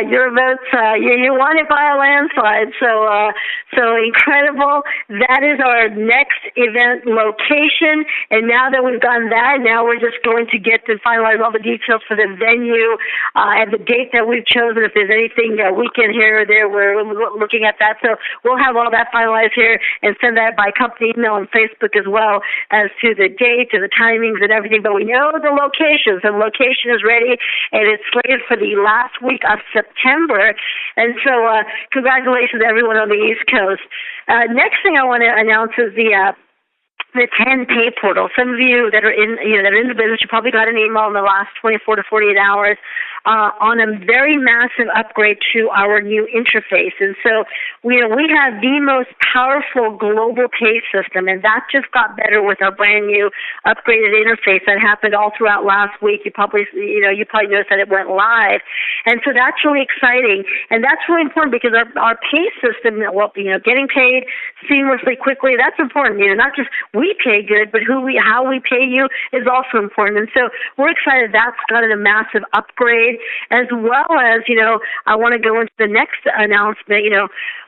your votes, you won it by a landslide. So incredible. That is our next event location. And now that we've done that, now we're just going to get to finalize all the details for the venue and the date that we've chosen. If there's anything weekend here or there, we're looking at that. So we'll have all that finalized here and send that by company email and Facebook as well as to the date and the timings and everything. But we know the locations. The location is ready, and it's slated for the last week of September. And so congratulations to everyone on the East Coast. Next thing I want to announce is the 10 pay portal. Some of you that are in the business, you probably got an email in the last 24 to 48 hours on a very massive upgrade to our new interface. And so we have the most powerful global pay system, and that just got better with our brand new upgraded interface that happened all throughout last week. You probably noticed that it went live. And so that's really exciting. And that's really important because our pay system, getting paid seamlessly, quickly, that's important. Not just we pay good, but how we pay you is also important. And so we're excited that's gotten a massive upgrade, as well as, I want to go into the next announcement.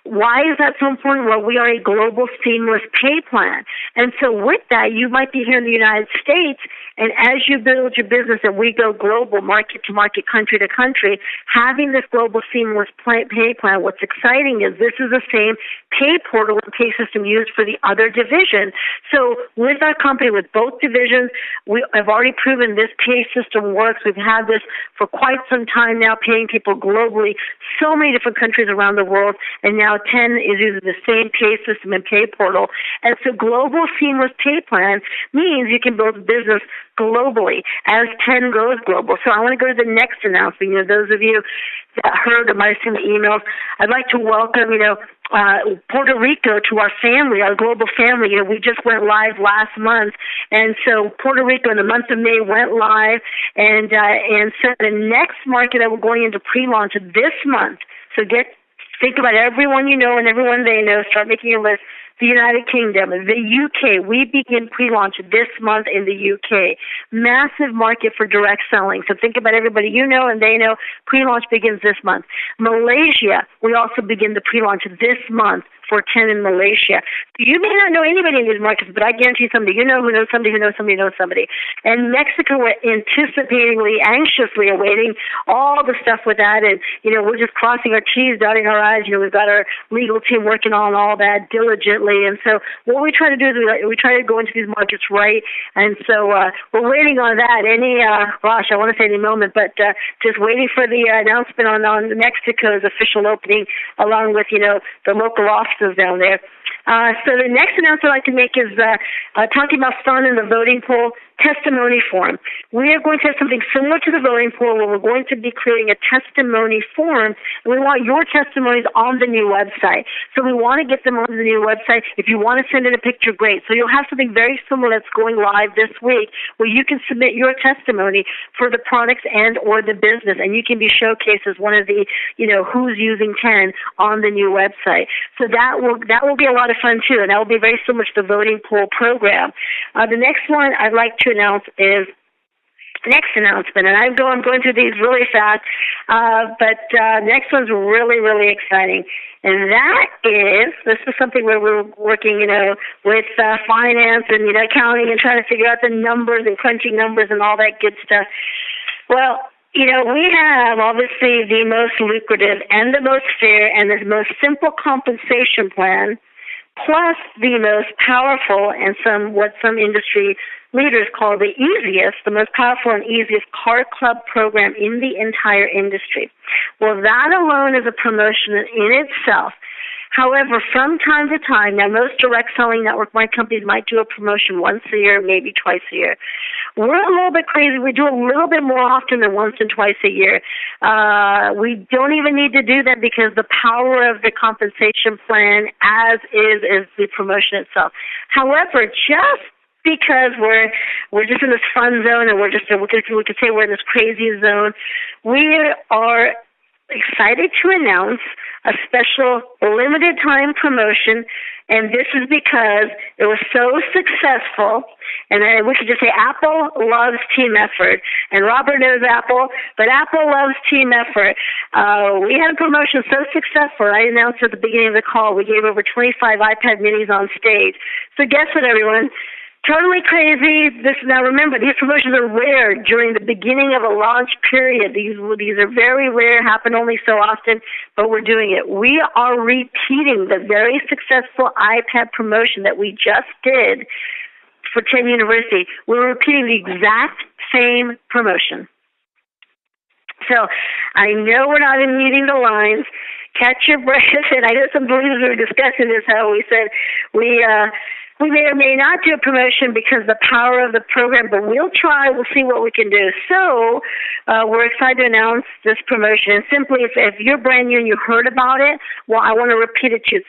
Why is that so important? Well, we are a global seamless pay plan. And so with that, you might be here in the United States, And as you build your business and we go global, market to market, country to country, having this global seamless pay plan, what's exciting is this is the same pay portal and pay system used for the other division. So with our company, with both divisions, we have already proven this pay system works. We've had this for quite some time now, paying people globally, so many different countries around the world, and now 10 is using the same pay system and pay portal. And so global seamless pay plan means you can build a business globally as 10 goes global. So I want to go to the next announcement. Those of you that heard or might have seen the emails, I'd like to welcome, Puerto Rico to our family, our global family. We just went live last month, and so Puerto Rico in the month of May went live, and so the next market that we're going into pre-launch this month. So think about everyone you know and everyone they know. Start making a list. The United Kingdom, the UK. We begin pre-launch this month in the UK. Massive market for direct selling. So think about everybody you know and they know. Pre-launch begins this month. Malaysia, we also begin the pre-launch this month for 10 in Malaysia. You may not know anybody in these markets, but I guarantee somebody you know who knows somebody who knows somebody who knows somebody. And Mexico, we're anticipatingly, anxiously awaiting all the stuff with that. And, we're just crossing our T's, dotting our I's. We've got our legal team working on all that diligently. And so what we try to do is we try to go into these markets right. And so we're waiting on that I want to say any moment, but just waiting for the announcement on Mexico's official opening, along with, the local offices down there. So the next announcement I'd like to make is talking about fun in the voting poll testimony form. We are going to have something similar to the voting poll where we're going to be creating a testimony form, and we want your testimonies on the new website. So we want to get them on the new website. If you want to send in a picture, great. So you'll have something very similar that's going live this week where you can submit your testimony for the products and or the business, and you can be showcased as one of the, who's using 10 on the new website. So that will be a lot of fun too, and that will be very similar to the voting poll program. The next one I'd like to announce is next announcement, and I'm going through these really fast, but next one's really, really exciting. And this is something where we're working, with finance and, accounting and trying to figure out the numbers and crunching numbers and all that good stuff. Well, we have obviously the most lucrative and the most fair and the most simple compensation plan, plus the most powerful and what some industry leaders call the most powerful and easiest car club program in the entire industry. Well, that alone is a promotion in itself. However, from time to time, now most direct selling network marketing companies might do a promotion once a year, maybe twice a year. We're a little bit crazy. We do a little bit more often than once and twice a year. We don't even need to do that because the power of the compensation plan as is the promotion itself. However, just because we're just in this fun zone and we could say we're in this crazy zone, we are excited to announce a special limited time promotion, and this is because it was so successful. And we should just say Apple loves team effort. And Robert knows Apple, but Apple loves team effort. We had a promotion so successful, I announced at the beginning of the call, we gave over 25 iPad minis on stage. So guess what, everyone? Totally crazy. Now remember, these promotions are rare during the beginning of a launch period. These are very rare, happen only so often, but we're doing it. We are repeating the very successful iPad promotion that we just did for 10 University. We're repeating the exact same promotion. So I know we're not in meeting the lines. Catch your breath. And I know some believers were discussing this, how we said we may or may not do a promotion because of the power of the program, but we'll try. We'll see what we can do. So we're excited to announce this promotion. And simply, if you're brand new and you heard about it, well, I want to repeat it to you.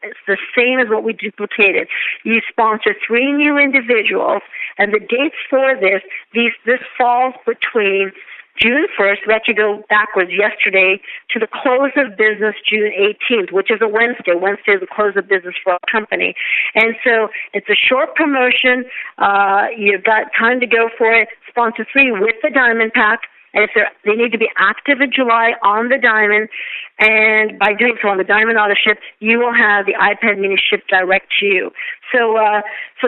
It's the same as what we duplicated. You sponsor 3 new individuals, and the dates for this falls between June 1st, we actually go backwards yesterday to the close of business June 18th, which is a Wednesday. Wednesday is the close of business for our company. And so it's a short promotion. You've got time to go for it. Sponsor 3 with the Diamond Pack. And if they need to be active in July on the Diamond, and by doing so on the Diamond Auto Ship, you will have the iPad mini shipped direct to you. So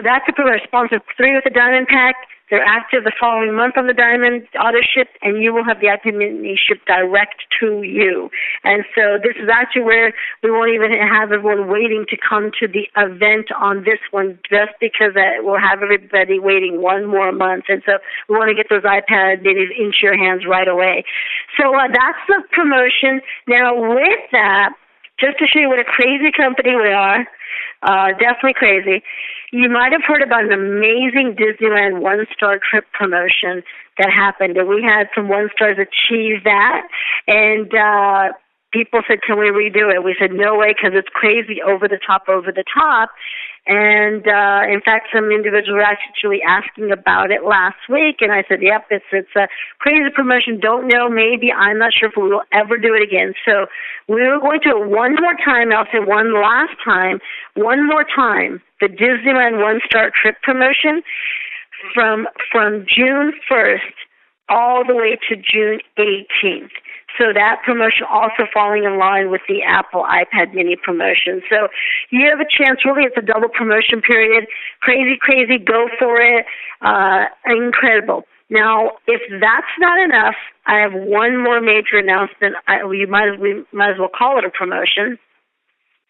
that's a promotion. Sponsor 3 with the Diamond Pack. They're active the following month on the Diamond auto ship, and you will have the iPad mini shipped direct to you. And so this is actually where we won't even have everyone waiting to come to the event on this one, just because we'll have everybody waiting one more month. And so we want to get those iPad minis into your hands right away. So that's the promotion. Now with that, just to show you what a crazy company we are, definitely crazy. You might have heard about an amazing Disneyland one-star trip promotion that happened, and we had some one-stars achieve that, and people said, can we redo it? We said, no way, because it's crazy, over the top. And in fact, some individuals were actually asking about it last week, and I said, yep, it's a crazy promotion. Don't know, maybe. I'm not sure if we will ever do it again. So we're going to one more time. I'll say one last time, one more time, the Disneyland one-star trip promotion from June 1st all the way to June 18th. So that promotion also falling in line with the Apple iPad mini promotion. So you have a chance, really, it's a double promotion period. Crazy, go for it. Incredible. Now, if that's not enough, I have one more major announcement. We might as well call it a promotion.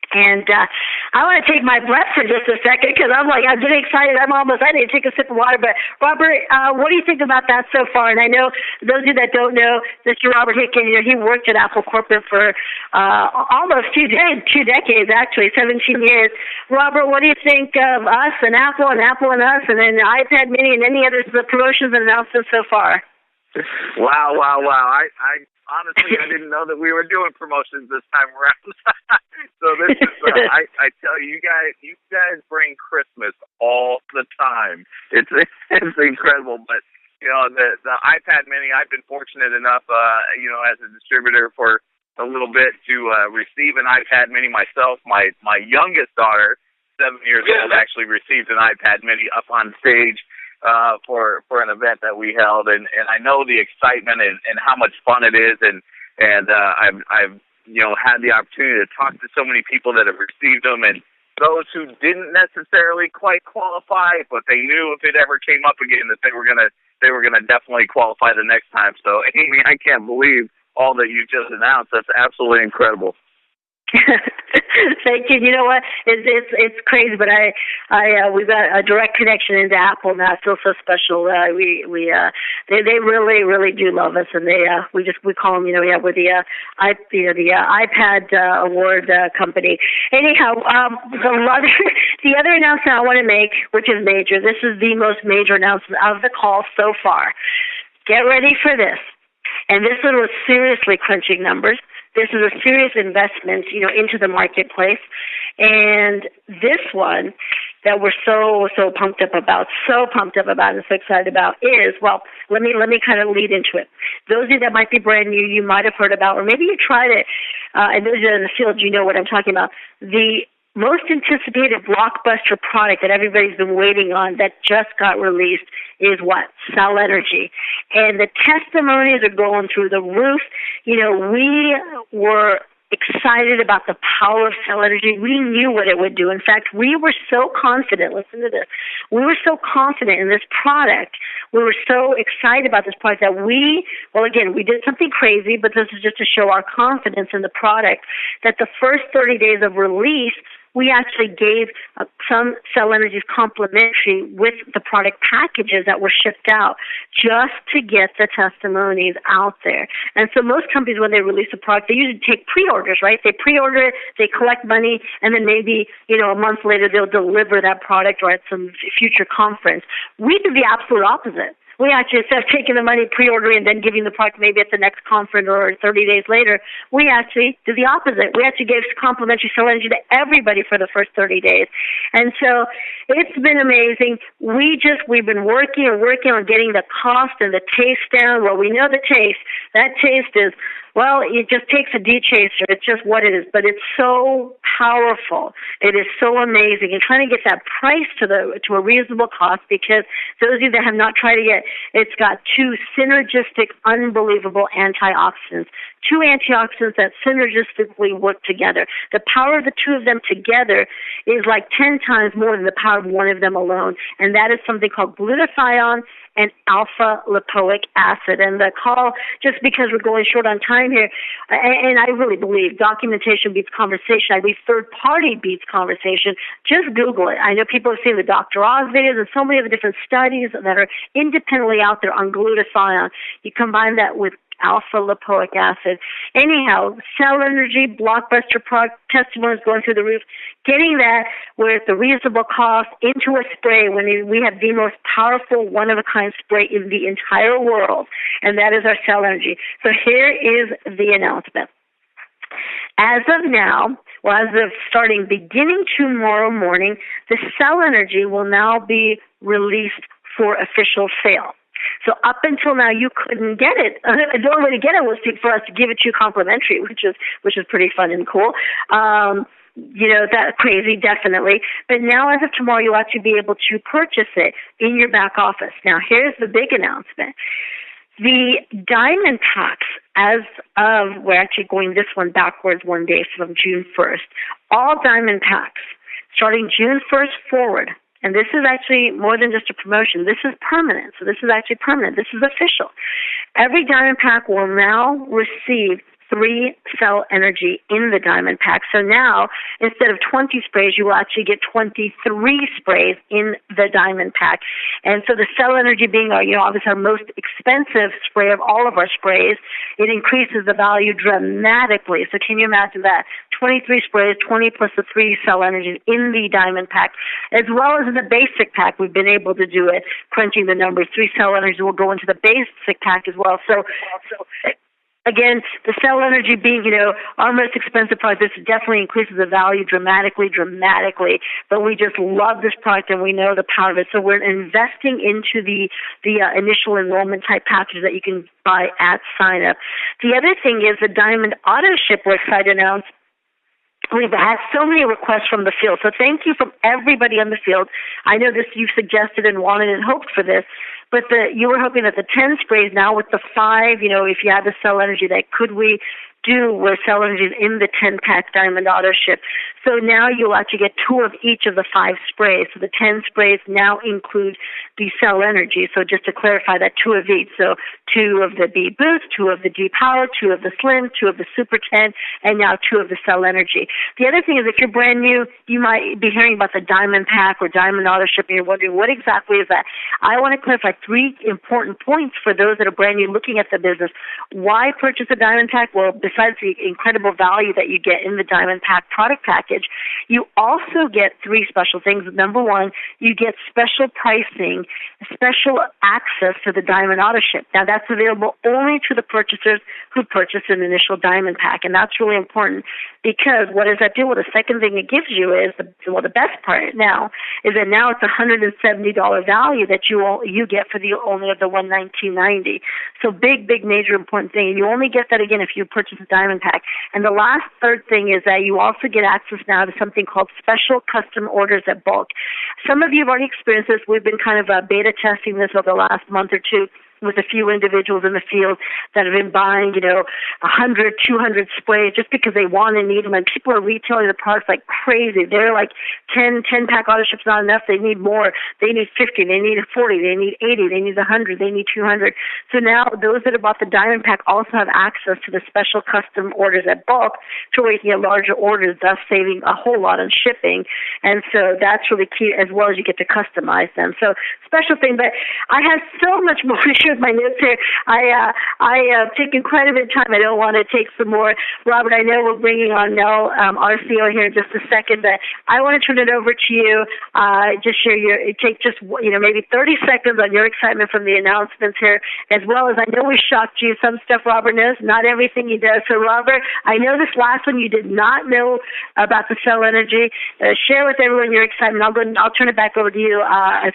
And I want to take my breath for just a second, because I'm getting excited. I need to take a sip of water. But, Robert, what do you think about that so far? And I know those of you that don't know, Mr. Robert Hicken, he worked at Apple Corporate for almost two decades, actually, 17 years. Robert, what do you think of us and Apple and us, and then the iPad mini and any other promotions and announcements so far? Wow. I honestly, I didn't know that we were doing promotions this time around. So this is, I tell you, you guys bring Christmas all the time. It's incredible. But, the iPad mini, I've been fortunate enough, as a distributor for a little bit to receive an iPad mini myself. My youngest daughter, 7 years old, actually received an iPad mini up on stage for an event that we held, and I know the excitement and how much fun it is, and I've had the opportunity to talk to so many people that have received them, and those who didn't necessarily quite qualify, but they knew if it ever came up again that they were gonna definitely qualify the next time. So, Amy, I can't believe all that you just announced. That's absolutely incredible. Thank you. You know what? It's crazy, but we've got a direct connection into Apple now. I feel so special. They really do love us, and we call them, we're the iPad award company. Anyhow, the other announcement I want to make, which is major. This is the most major announcement of the call so far. Get ready for this, and this one was seriously crunching numbers. This is a serious investment, into the marketplace. And this one that we're so pumped up about and so excited about is, well, let me kind of lead into it. Those of you that might be brand new, you might have heard about, or maybe you tried it, and those of you in the field, you know what I'm talking about. The most anticipated blockbuster product that everybody's been waiting on that just got released is what? Cell Energy. And the testimonies are going through the roof. We were excited about the power of Cell Energy. We knew what it would do. In fact, we were so confident. Listen to this. We were so confident in this product. We were so excited about this product that we did something crazy, but this is just to show our confidence in the product, that the first 30 days of release, we actually gave some Cell Energies complimentary with the product packages that were shipped out just to get the testimonies out there. And so most companies, when they release a product, they usually take pre-orders, right? They pre-order it, they collect money, and then maybe, a month later they'll deliver that product or at some future conference. We did the absolute opposite. We actually, instead of taking the money, pre-ordering, and then giving the product maybe at the next conference or 30 days later, we actually did the opposite. We actually gave complimentary Cell Energy to everybody for the first 30 days. And so it's been amazing. We've been working on getting the cost and the taste down. Well, we know the taste. That taste is Well, it just takes a D-chaser. It's just what it is. But it's so powerful. It is so amazing. And trying to get that price to a reasonable cost, because those of you that have not tried it yet, it's got 2 synergistic, unbelievable antioxidants. 2 antioxidants that synergistically work together. The power of the 2 of them together is like 10 times more than the power of one of them alone. And that is something called glutathione and alpha-lipoic acid. And the call, just because we're going short on time here, and I really believe documentation beats conversation. I believe third-party beats conversation. Just Google it. I know people have seen the Dr. Oz videos and so many of the different studies that are independently out there on glutathione. You combine that with alpha-lipoic acid. Anyhow, cell energy, blockbuster product, testimonies going through the roof, getting that with the reasonable cost into a spray when we have the most powerful, one-of-a-kind spray in the entire world, and that is our cell energy. So here is the announcement. As of now, as of beginning tomorrow morning, the cell energy will now be released for official sale. So up until now, you couldn't get it. The only way to get it was for us to give it to you complimentary, which is pretty fun and cool. That's crazy, definitely. But now, as of tomorrow, you'll actually be able to purchase it in your back office. Now, here's the big announcement. The diamond packs, we're actually going this one backwards one day from June 1st. All diamond packs, starting June 1st forward. And this is actually more than just a promotion. This is permanent. So this is actually permanent. This is official. Every diamond pack will now receive 3 cell energy in the diamond pack. So now, instead of 20 sprays, you will actually get 23 sprays in the diamond pack. And so the cell energy being obviously our most expensive spray of all of our sprays, it increases the value dramatically. So can you imagine that? 23 sprays, 20 plus the 3 cell energy in the diamond pack, as well as in the basic pack. We've been able to do it, crunching the numbers. 3 cell energy will go into the basic pack as well. So again, the cell energy being, our most expensive product, this definitely increases the value dramatically. But we just love this product and we know the power of it. So we're investing into the initial enrollment type package that you can buy at sign up. The other thing is the Diamond Auto Ship we're excited to announce. We've had so many requests from the field. So thank you from everybody on the field. I know this you suggested and wanted and hoped for this. But you were hoping that the 10 sprays now with the 5, if you had the cell energy, that could we do with cell energy in the 10-pack Diamond Auto Ship. So now you'll actually get 2 of each of the 5 sprays. So the 10 sprays now include the cell energy. So just to clarify that, 2 of each. So 2 of the B Boost, 2 of the D Power, 2 of the Slim, 2 of the Super 10, and now 2 of the cell energy. The other thing is if you're brand new, you might be hearing about the Diamond Pack or Diamond Auto Ship, and you're wondering what exactly is that. I want to clarify 3 important points for those that are brand new looking at the business. Why purchase a Diamond Pack? Well, besides the incredible value that you get in the Diamond Pack product package, you also get 3 special things. Number 1, you get special pricing, special access to the Diamond Auto Ship. Now, that's available only to the purchasers who purchase an initial Diamond Pack, and that's really important because what does that do? Well, the second thing it gives you is, the best part now is that now it's $170 value that you get for the only of the $119.90. So big, major important thing. And you only get that again if you purchase a Diamond Pack. And the last third thing is that you also get access now to something called special custom orders at bulk. Some of you have already experienced this. We've been kind of beta testing this over the last month or two with a few individuals in the field that have been buying, 100, 200 sprays just because they want and need them. And people are retailing the products like crazy. They're like 10-pack auto ships not enough. They need more. They need 50. They need 40. They need 80. They need 100. They need 200. So now those that have bought the Diamond Pack also have access to the special custom orders at bulk to where you can get larger orders, thus saving a whole lot on shipping. And so that's really key, as well as you get to customize them. So special thing. But I have so much more to share with my notes here. I taken quite a bit of time. I don't want to take some more. Robert, I know we're bringing on Mel, our CEO here in just a second, but I want to turn it over to you. Just share take just, maybe 30 seconds on your excitement from the announcements here, as well as I know we shocked you. Some stuff Robert knows, not everything he does. So Robert, I know this last one you did not know about the cell energy. Share with everyone your excitement. I'll turn it back over to you.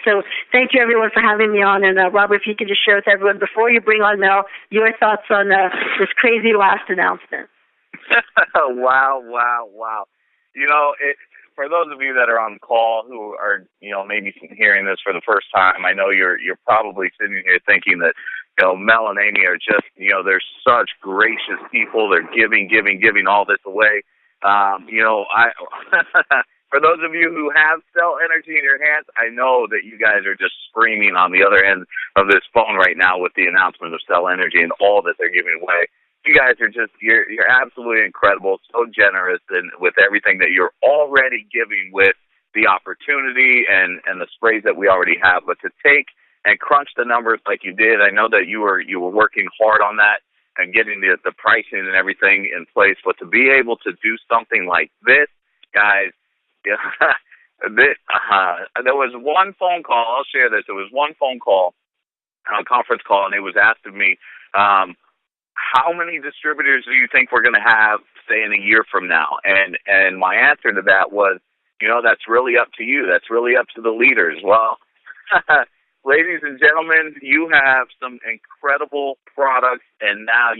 So thank you everyone for having me on. And Robert, if you can just share with with everyone before you bring on Mel. Your thoughts on this crazy last announcement? Wow. You know, for those of you that are on the call who are, you know, maybe hearing this for the first time, I know you're probably sitting here thinking that, you know, Mel and Amy are just, you know, they're such gracious people. They're giving all this away. You know, for those of you who have cell energy in your hands, I know that you guys are just screaming on the other end of this phone right now with the announcement of cell energy and all that they're giving away. You guys are just, you're absolutely incredible, so generous and with everything that you're already giving with the opportunity and the sprays that we already have. But to take and crunch the numbers like you did, I know that you were working hard on that and getting the pricing and everything in place. But to be able to do something like this, guys, there was one phone call. I'll share this. There was one phone call, a conference call, and it was asked of me, how many distributors do you think we're going to have, say, in a year from now? And my answer to that was, you know, that's really up to you. That's really up to the leaders. Well, ladies and gentlemen, you have some incredible products, and now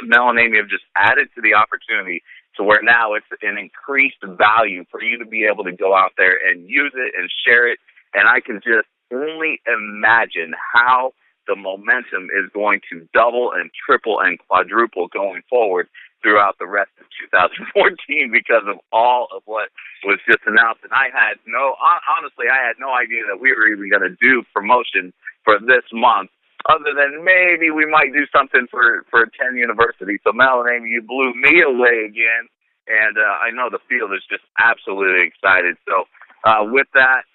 Mel and Amy have just added to the opportunity to where now it's an increased value for you to be able to go out there and use it and share it. And I can just only imagine how the momentum is going to double and triple and quadruple going forward throughout the rest of 2014 because of all of what was just announced. And honestly, I had no idea that we were even going to do promotion for this month, other than maybe we might do something for 10 University. So Mel and Amy, you blew me away again, and I know the field is just absolutely excited. So with that,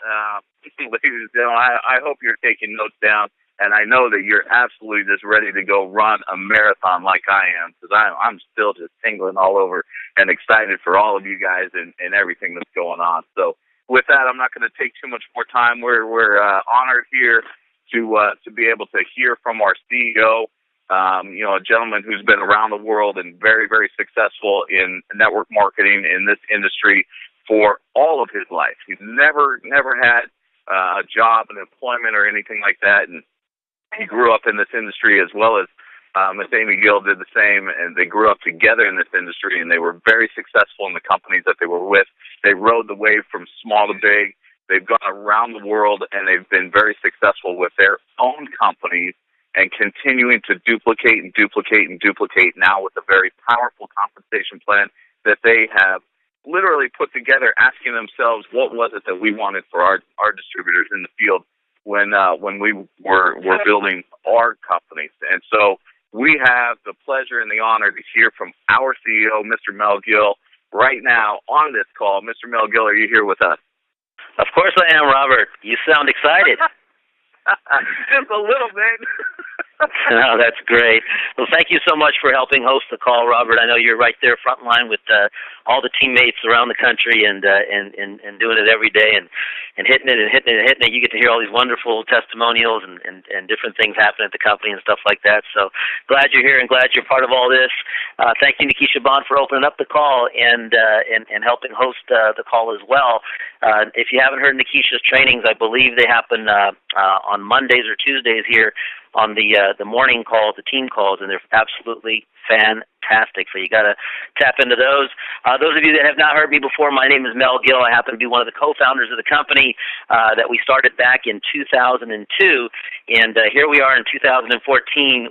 ladies and gentlemen, I hope you're taking notes down. And I know that you're absolutely just ready to go run a marathon like I am, because I'm still just tingling all over and excited for all of you guys and everything that's going on. So with that, I'm not going to take too much more time. We're honored here to be able to hear from our CEO, you know, a gentleman who's been around the world and very, very successful in network marketing in this industry for all of his life. He's never had a job, an employment, or anything like that, and he grew up in this industry as well as Miss Amy Gill did the same, and they grew up together in this industry, and they were very successful in the companies that they were with. They rode the wave from small to big. They've gone around the world, and they've been very successful with their own companies and continuing to duplicate now with a very powerful compensation plan that they have literally put together, asking themselves, what was it that we wanted for our distributors in the field when we were building our companies. And so we have the pleasure and the honor to hear from our CEO, Mr. Mel Gill, right now on this call. Mr. Mel Gill, are you here with us? Of course I am, Robert. You sound excited. Just a little bit. No, that's great. Well, thank you so much for helping host the call, Robert. I know you're right there front line with all the teammates around the country and doing it every day and hitting it. You get to hear all these wonderful testimonials and different things happen at the company and stuff like that. So glad you're here and glad you're part of all this. Thank you, Nikisha Bond, for opening up the call and helping host the call as well. If you haven't heard Nikisha's trainings, I believe they happen on Mondays or Tuesdays here on the morning calls, the team calls, and they're absolutely fantastic. So you got to tap into those. Those of you that have not heard me before, my name is Mel Gill. I happen to be one of the co-founders of the company that we started back in 2002, and here we are in 2014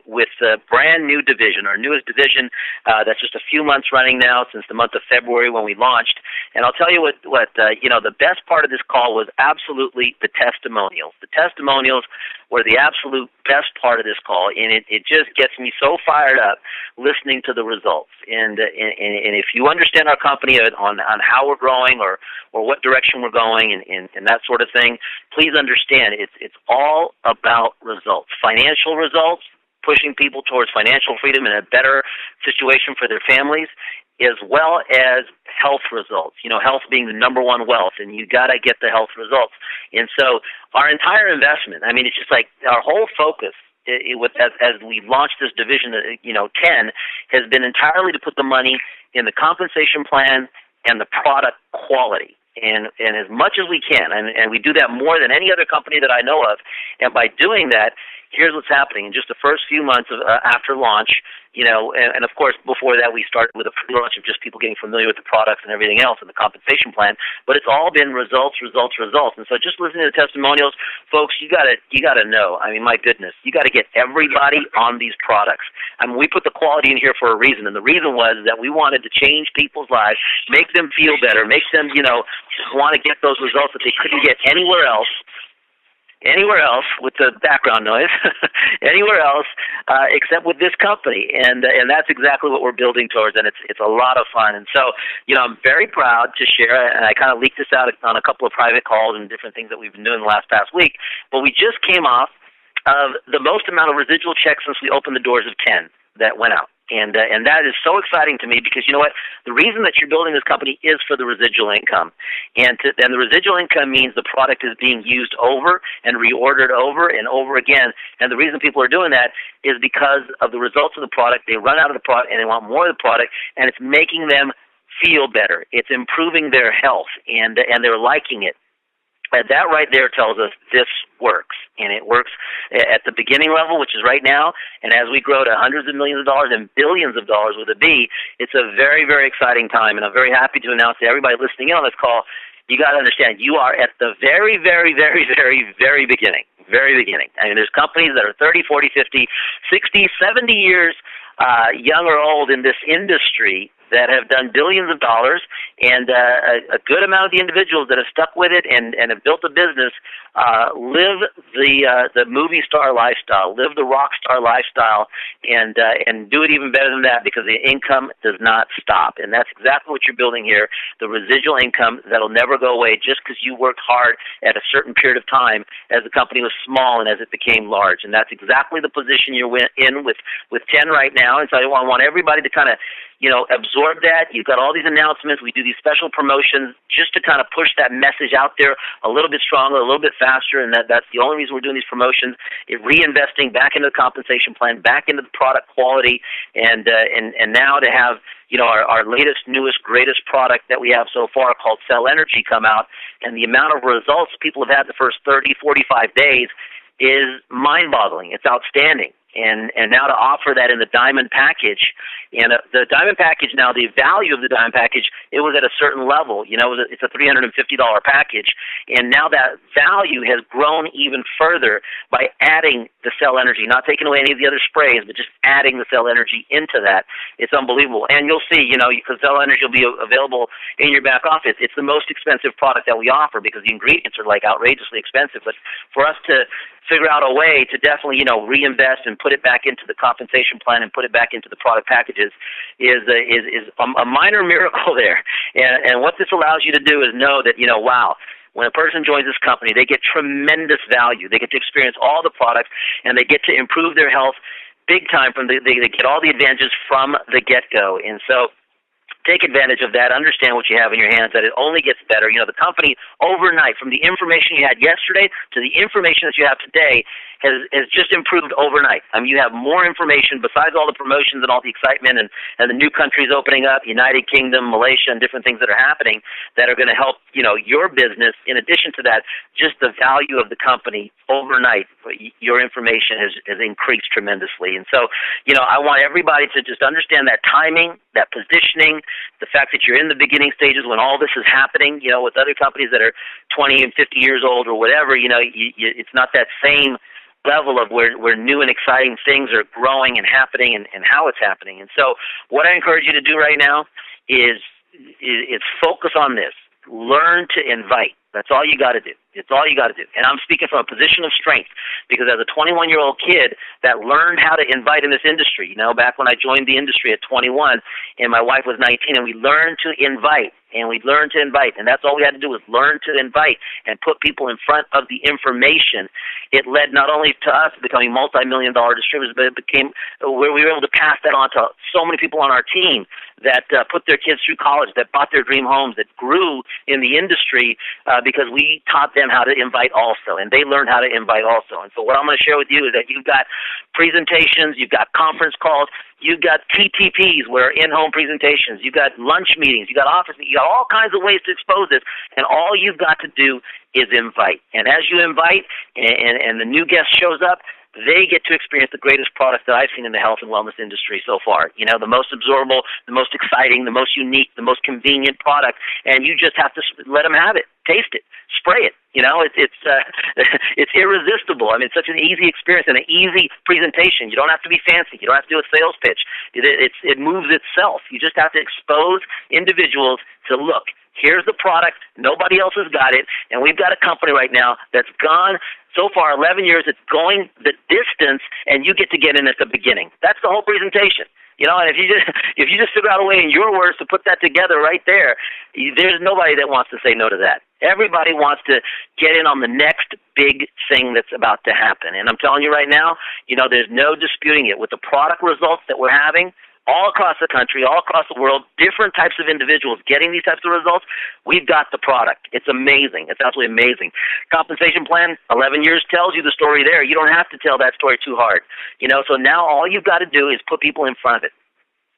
with a brand new division, our newest division. That's just a few months running now, since the month of February when we launched. And I'll tell you what the best part of this call was absolutely the testimonials. The testimonials were the absolute best part of this call, and it just gets me so fired up listening to the results. And if you understand our company on how we're growing or what direction we're going and that sort of thing, please understand it's all about results, financial results, pushing people towards financial freedom and a better situation for their families, as well as health results. You know, health being the number one wealth, and you got to get the health results. And so our entire investment, I mean, it's just like our whole focus as we launched this division, 10, has been entirely to put the money in the compensation plan and the product quality. And as much as we can, and we do that more than any other company that I know of, and by doing that, here's what's happening. In just the first few months after launch, and of course before that we started with a pre-launch of just people getting familiar with the products and everything else and the compensation plan, but it's all been results. And so just listening to the testimonials, folks, you gotta know. I mean, my goodness, you gotta get everybody on these products. I mean, we put the quality in here for a reason, and the reason was that we wanted to change people's lives, make them feel better, make them, want to get those results that they couldn't get anywhere else with the background noise, anywhere else except with this company, and that's exactly what we're building towards, and it's a lot of fun. And so, I'm very proud to share, and I kind of leaked this out on a couple of private calls and different things that we've been doing the past week, but we just came off of the most amount of residual checks since we opened the doors of 10 that went out. And that is so exciting to me because you know what? The reason that you're building this company is for the residual income. And the residual income means the product is being used over and reordered over and over again. And the reason people are doing that is because of the results of the product. They run out of the product and they want more of the product, and it's making them feel better. It's improving their health, and they're liking it. And that right there tells us this works, and it works at the beginning level, which is right now, and as we grow to hundreds of millions of dollars and billions of dollars with a B, it's a very, very exciting time, and I'm very happy to announce to everybody listening in on this call, you got to understand, you are at the very, very, very, very, very beginning, very beginning. I mean, there's companies that are 30, 40, 50, 60, 70 years young or old in this industry that have done billions of dollars, and a good amount of the individuals that have stuck with it and have built a business live the movie star lifestyle, live the rock star lifestyle, and do it even better than that because the income does not stop. And that's exactly what you're building here, the residual income that'll never go away just because you worked hard at a certain period of time as the company was small and as it became large. And that's exactly the position you're in with 10 right now. And so I want everybody to kind of absorb that. You've got all these announcements. We do these special promotions just to kind of push that message out there a little bit stronger, a little bit faster, and that's the only reason we're doing these promotions, is reinvesting back into the compensation plan, back into the product quality, and now to have our latest, newest, greatest product that we have so far called Cell Energy come out, and the amount of results people have had the first 30, 45 days is mind-boggling. It's outstanding. And now to offer that in the Diamond package, and the Diamond package now, the value of the Diamond package, it was at a certain level. It's a $350 package, and now that value has grown even further by adding the Cell Energy, not taking away any of the other sprays, but just adding the Cell Energy into that. It's unbelievable. And you'll see, because Cell Energy will be available in your back office. It's the most expensive product that we offer because the ingredients are like outrageously expensive. But for us to figure out a way to definitely, reinvest and put it back into the compensation plan and put it back into the product packages is a minor miracle there. And what this allows you to do is know that, wow, when a person joins this company, they get tremendous value. They get to experience all the products, and they get to improve their health big time. They get all the advantages from the get-go. And so take advantage of that. Understand what you have in your hands, that it only gets better. The company overnight, from the information you had yesterday to the information that you have today, has just improved overnight. I mean, you have more information besides all the promotions and all the excitement and the new countries opening up, United Kingdom, Malaysia, and different things that are happening that are going to help, your business. In addition to that, just the value of the company overnight, your information has increased tremendously. And so, I want everybody to just understand that timing, that positioning, the fact that you're in the beginning stages when all this is happening, with other companies that are 20 and 50 years old or whatever, it's not that same level of where new and exciting things are growing and happening and how it's happening. And so what I encourage you to do right now is focus on this. Learn to invite. That's all you got to do. It's all you got to do. And I'm speaking from a position of strength because as a 21-year-old kid that learned how to invite in this industry, back when I joined the industry at 21 and my wife was 19, and we learned to invite. And that's all we had to do was learn to invite and put people in front of the information. It led not only to us becoming multi-million-dollar distributors, but it became where we were able to pass that on to so many people on our team that put their kids through college, that bought their dream homes, that grew in the industry because we taught them how to invite also, and they learned how to invite also. And so what I'm going to share with you is that you've got presentations, you've got conference calls, you've got TTPs, where in-home presentations, you've got lunch meetings, you've got office meetings, you got all kinds of ways to expose this, and all you've got to do is invite. And as you invite and the new guest shows up, they get to experience the greatest product that I've seen in the health and wellness industry so far. You know, the most absorbable, the most exciting, the most unique, the most convenient product, and you just have to let them have it, taste it, spray it. You know, it's irresistible. I mean, it's such an easy experience and an easy presentation. You don't have to be fancy. You don't have to do a sales pitch. It moves itself. You just have to expose individuals to, look, here's the product. Nobody else has got it, and we've got a company right now that's gone so far 11 years. It's going the distance, and you get to get in at the beginning. That's the whole presentation. You know, and if you just figure out a way in your words to put that together right there, there's nobody that wants to say no to that. Everybody wants to get in on the next big thing that's about to happen. And I'm telling you right now, you know, there's no disputing it. With the product results that we're having all across the country, all across the world, different types of individuals getting these types of results, we've got the product. It's amazing. It's absolutely amazing. Compensation plan, 11 years tells you the story there. You don't have to tell that story too hard. You know, so now all you've got to do is put people in front of it.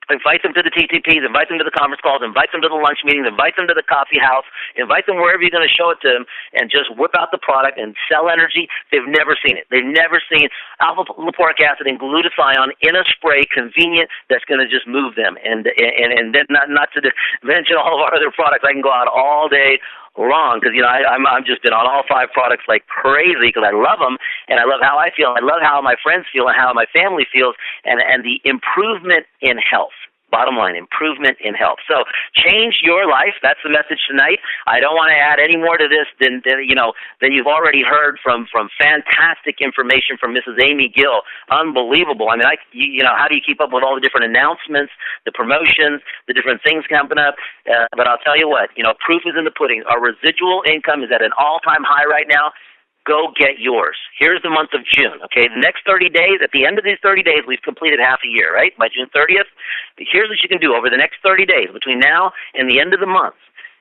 Invite them to the TTPs, invite them to the conference calls, invite them to the lunch meetings, invite them to the coffee house, invite them wherever you're going to show it to them, and just whip out the product and sell energy. They've never seen it. They've never seen alpha-lipoic acid and glutathione in a spray, convenient, that's going to just move them. And then not to mention all of our other products. I can go out all day long because, you know, I've just been on all 5 products like crazy because I love them and I love how I feel. I love how my friends feel and how my family feels, and the improvement in health. Bottom line, improvement in health. So change your life. That's the message tonight. I don't want to add any more to this than you've already heard from fantastic information from Mrs. Ami Gill. Unbelievable. I mean, how do you keep up with all the different announcements, the promotions, the different things coming up? But I'll tell you what, you know, proof is in the pudding. Our residual income is at an all-time high right now. Go get yours. Here's the month of June, okay? The next 30 days, at the end of these 30 days, we've completed half a year, right? By June 30th, here's what you can do over the next 30 days, between now and the end of the month,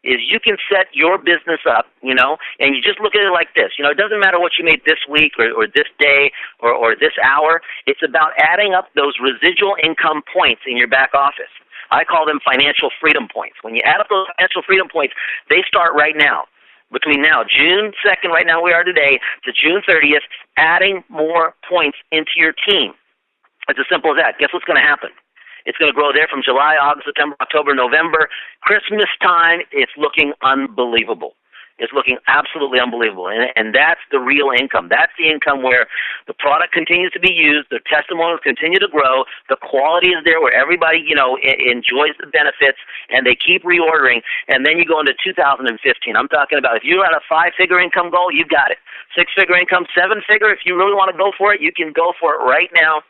is you can set your business up, you know, and you just look at it like this. You know, it doesn't matter what you made this week or this day or this hour. It's about adding up those residual income points in your back office. I call them financial freedom points. When you add up those financial freedom points, they start right now. Between now, June 2nd, right now we are today, to June 30th, adding more points into your team. It's as simple as that. Guess what's going to happen? It's going to grow there from July, August, September, October, November. Christmas time, it's looking unbelievable. It's looking absolutely unbelievable. And that's the real income. That's the income where the product continues to be used, the testimonials continue to grow, the quality is there where everybody, you know, enjoys the benefits, and they keep reordering. And then you go into 2015. I'm talking about if you're at a 5-figure income goal, you've got it. 6-figure income, 7-figure, if you really want to go for it, you can go for it right now.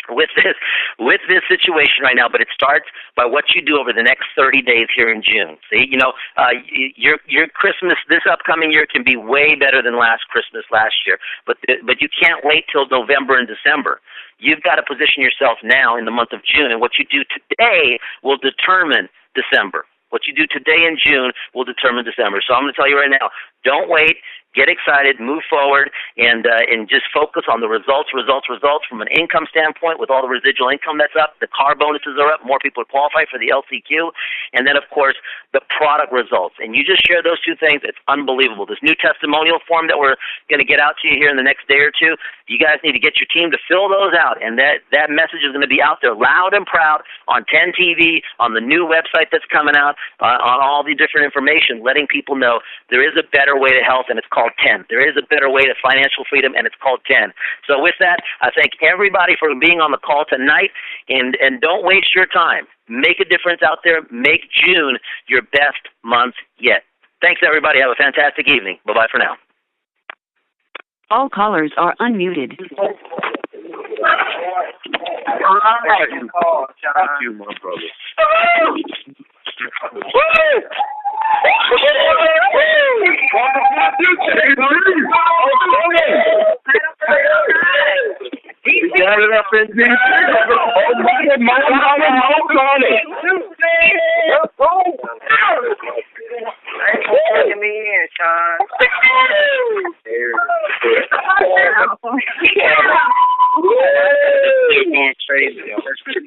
With this situation right now, but it starts by what you do over the next 30 days here in June. See, you know, your Christmas this upcoming year can be way better than last Christmas last year, but you can't wait till November and December. You've got to position yourself now in the month of June, and what you do today will determine December. What you do today in June will determine December. So I'm going to tell you right now, don't wait. Get excited, move forward, and just focus on the results from an income standpoint with all the residual income that's up. The car bonuses are up. More people qualify for the LCQ. And then, of course, the product results. And you just share those two things. It's unbelievable. This new testimonial form that we're going to get out to you here in the next day or two, you guys need to get your team to fill those out. And that message is going to be out there loud and proud on 10 TV, on the new website that's coming out, on all the different information, letting people know there is a better way to health, and it's called 10. There is a better way to financial freedom, and it's called 10. So with that, I thank everybody for being on the call tonight, and don't waste your time. Make a difference out there. Make June your best month yet. Thanks, everybody. Have a fantastic evening. Bye-bye for now. All callers are unmuted. Thank you, my brother. Got it up in there. Let me in, Sean. Crazy.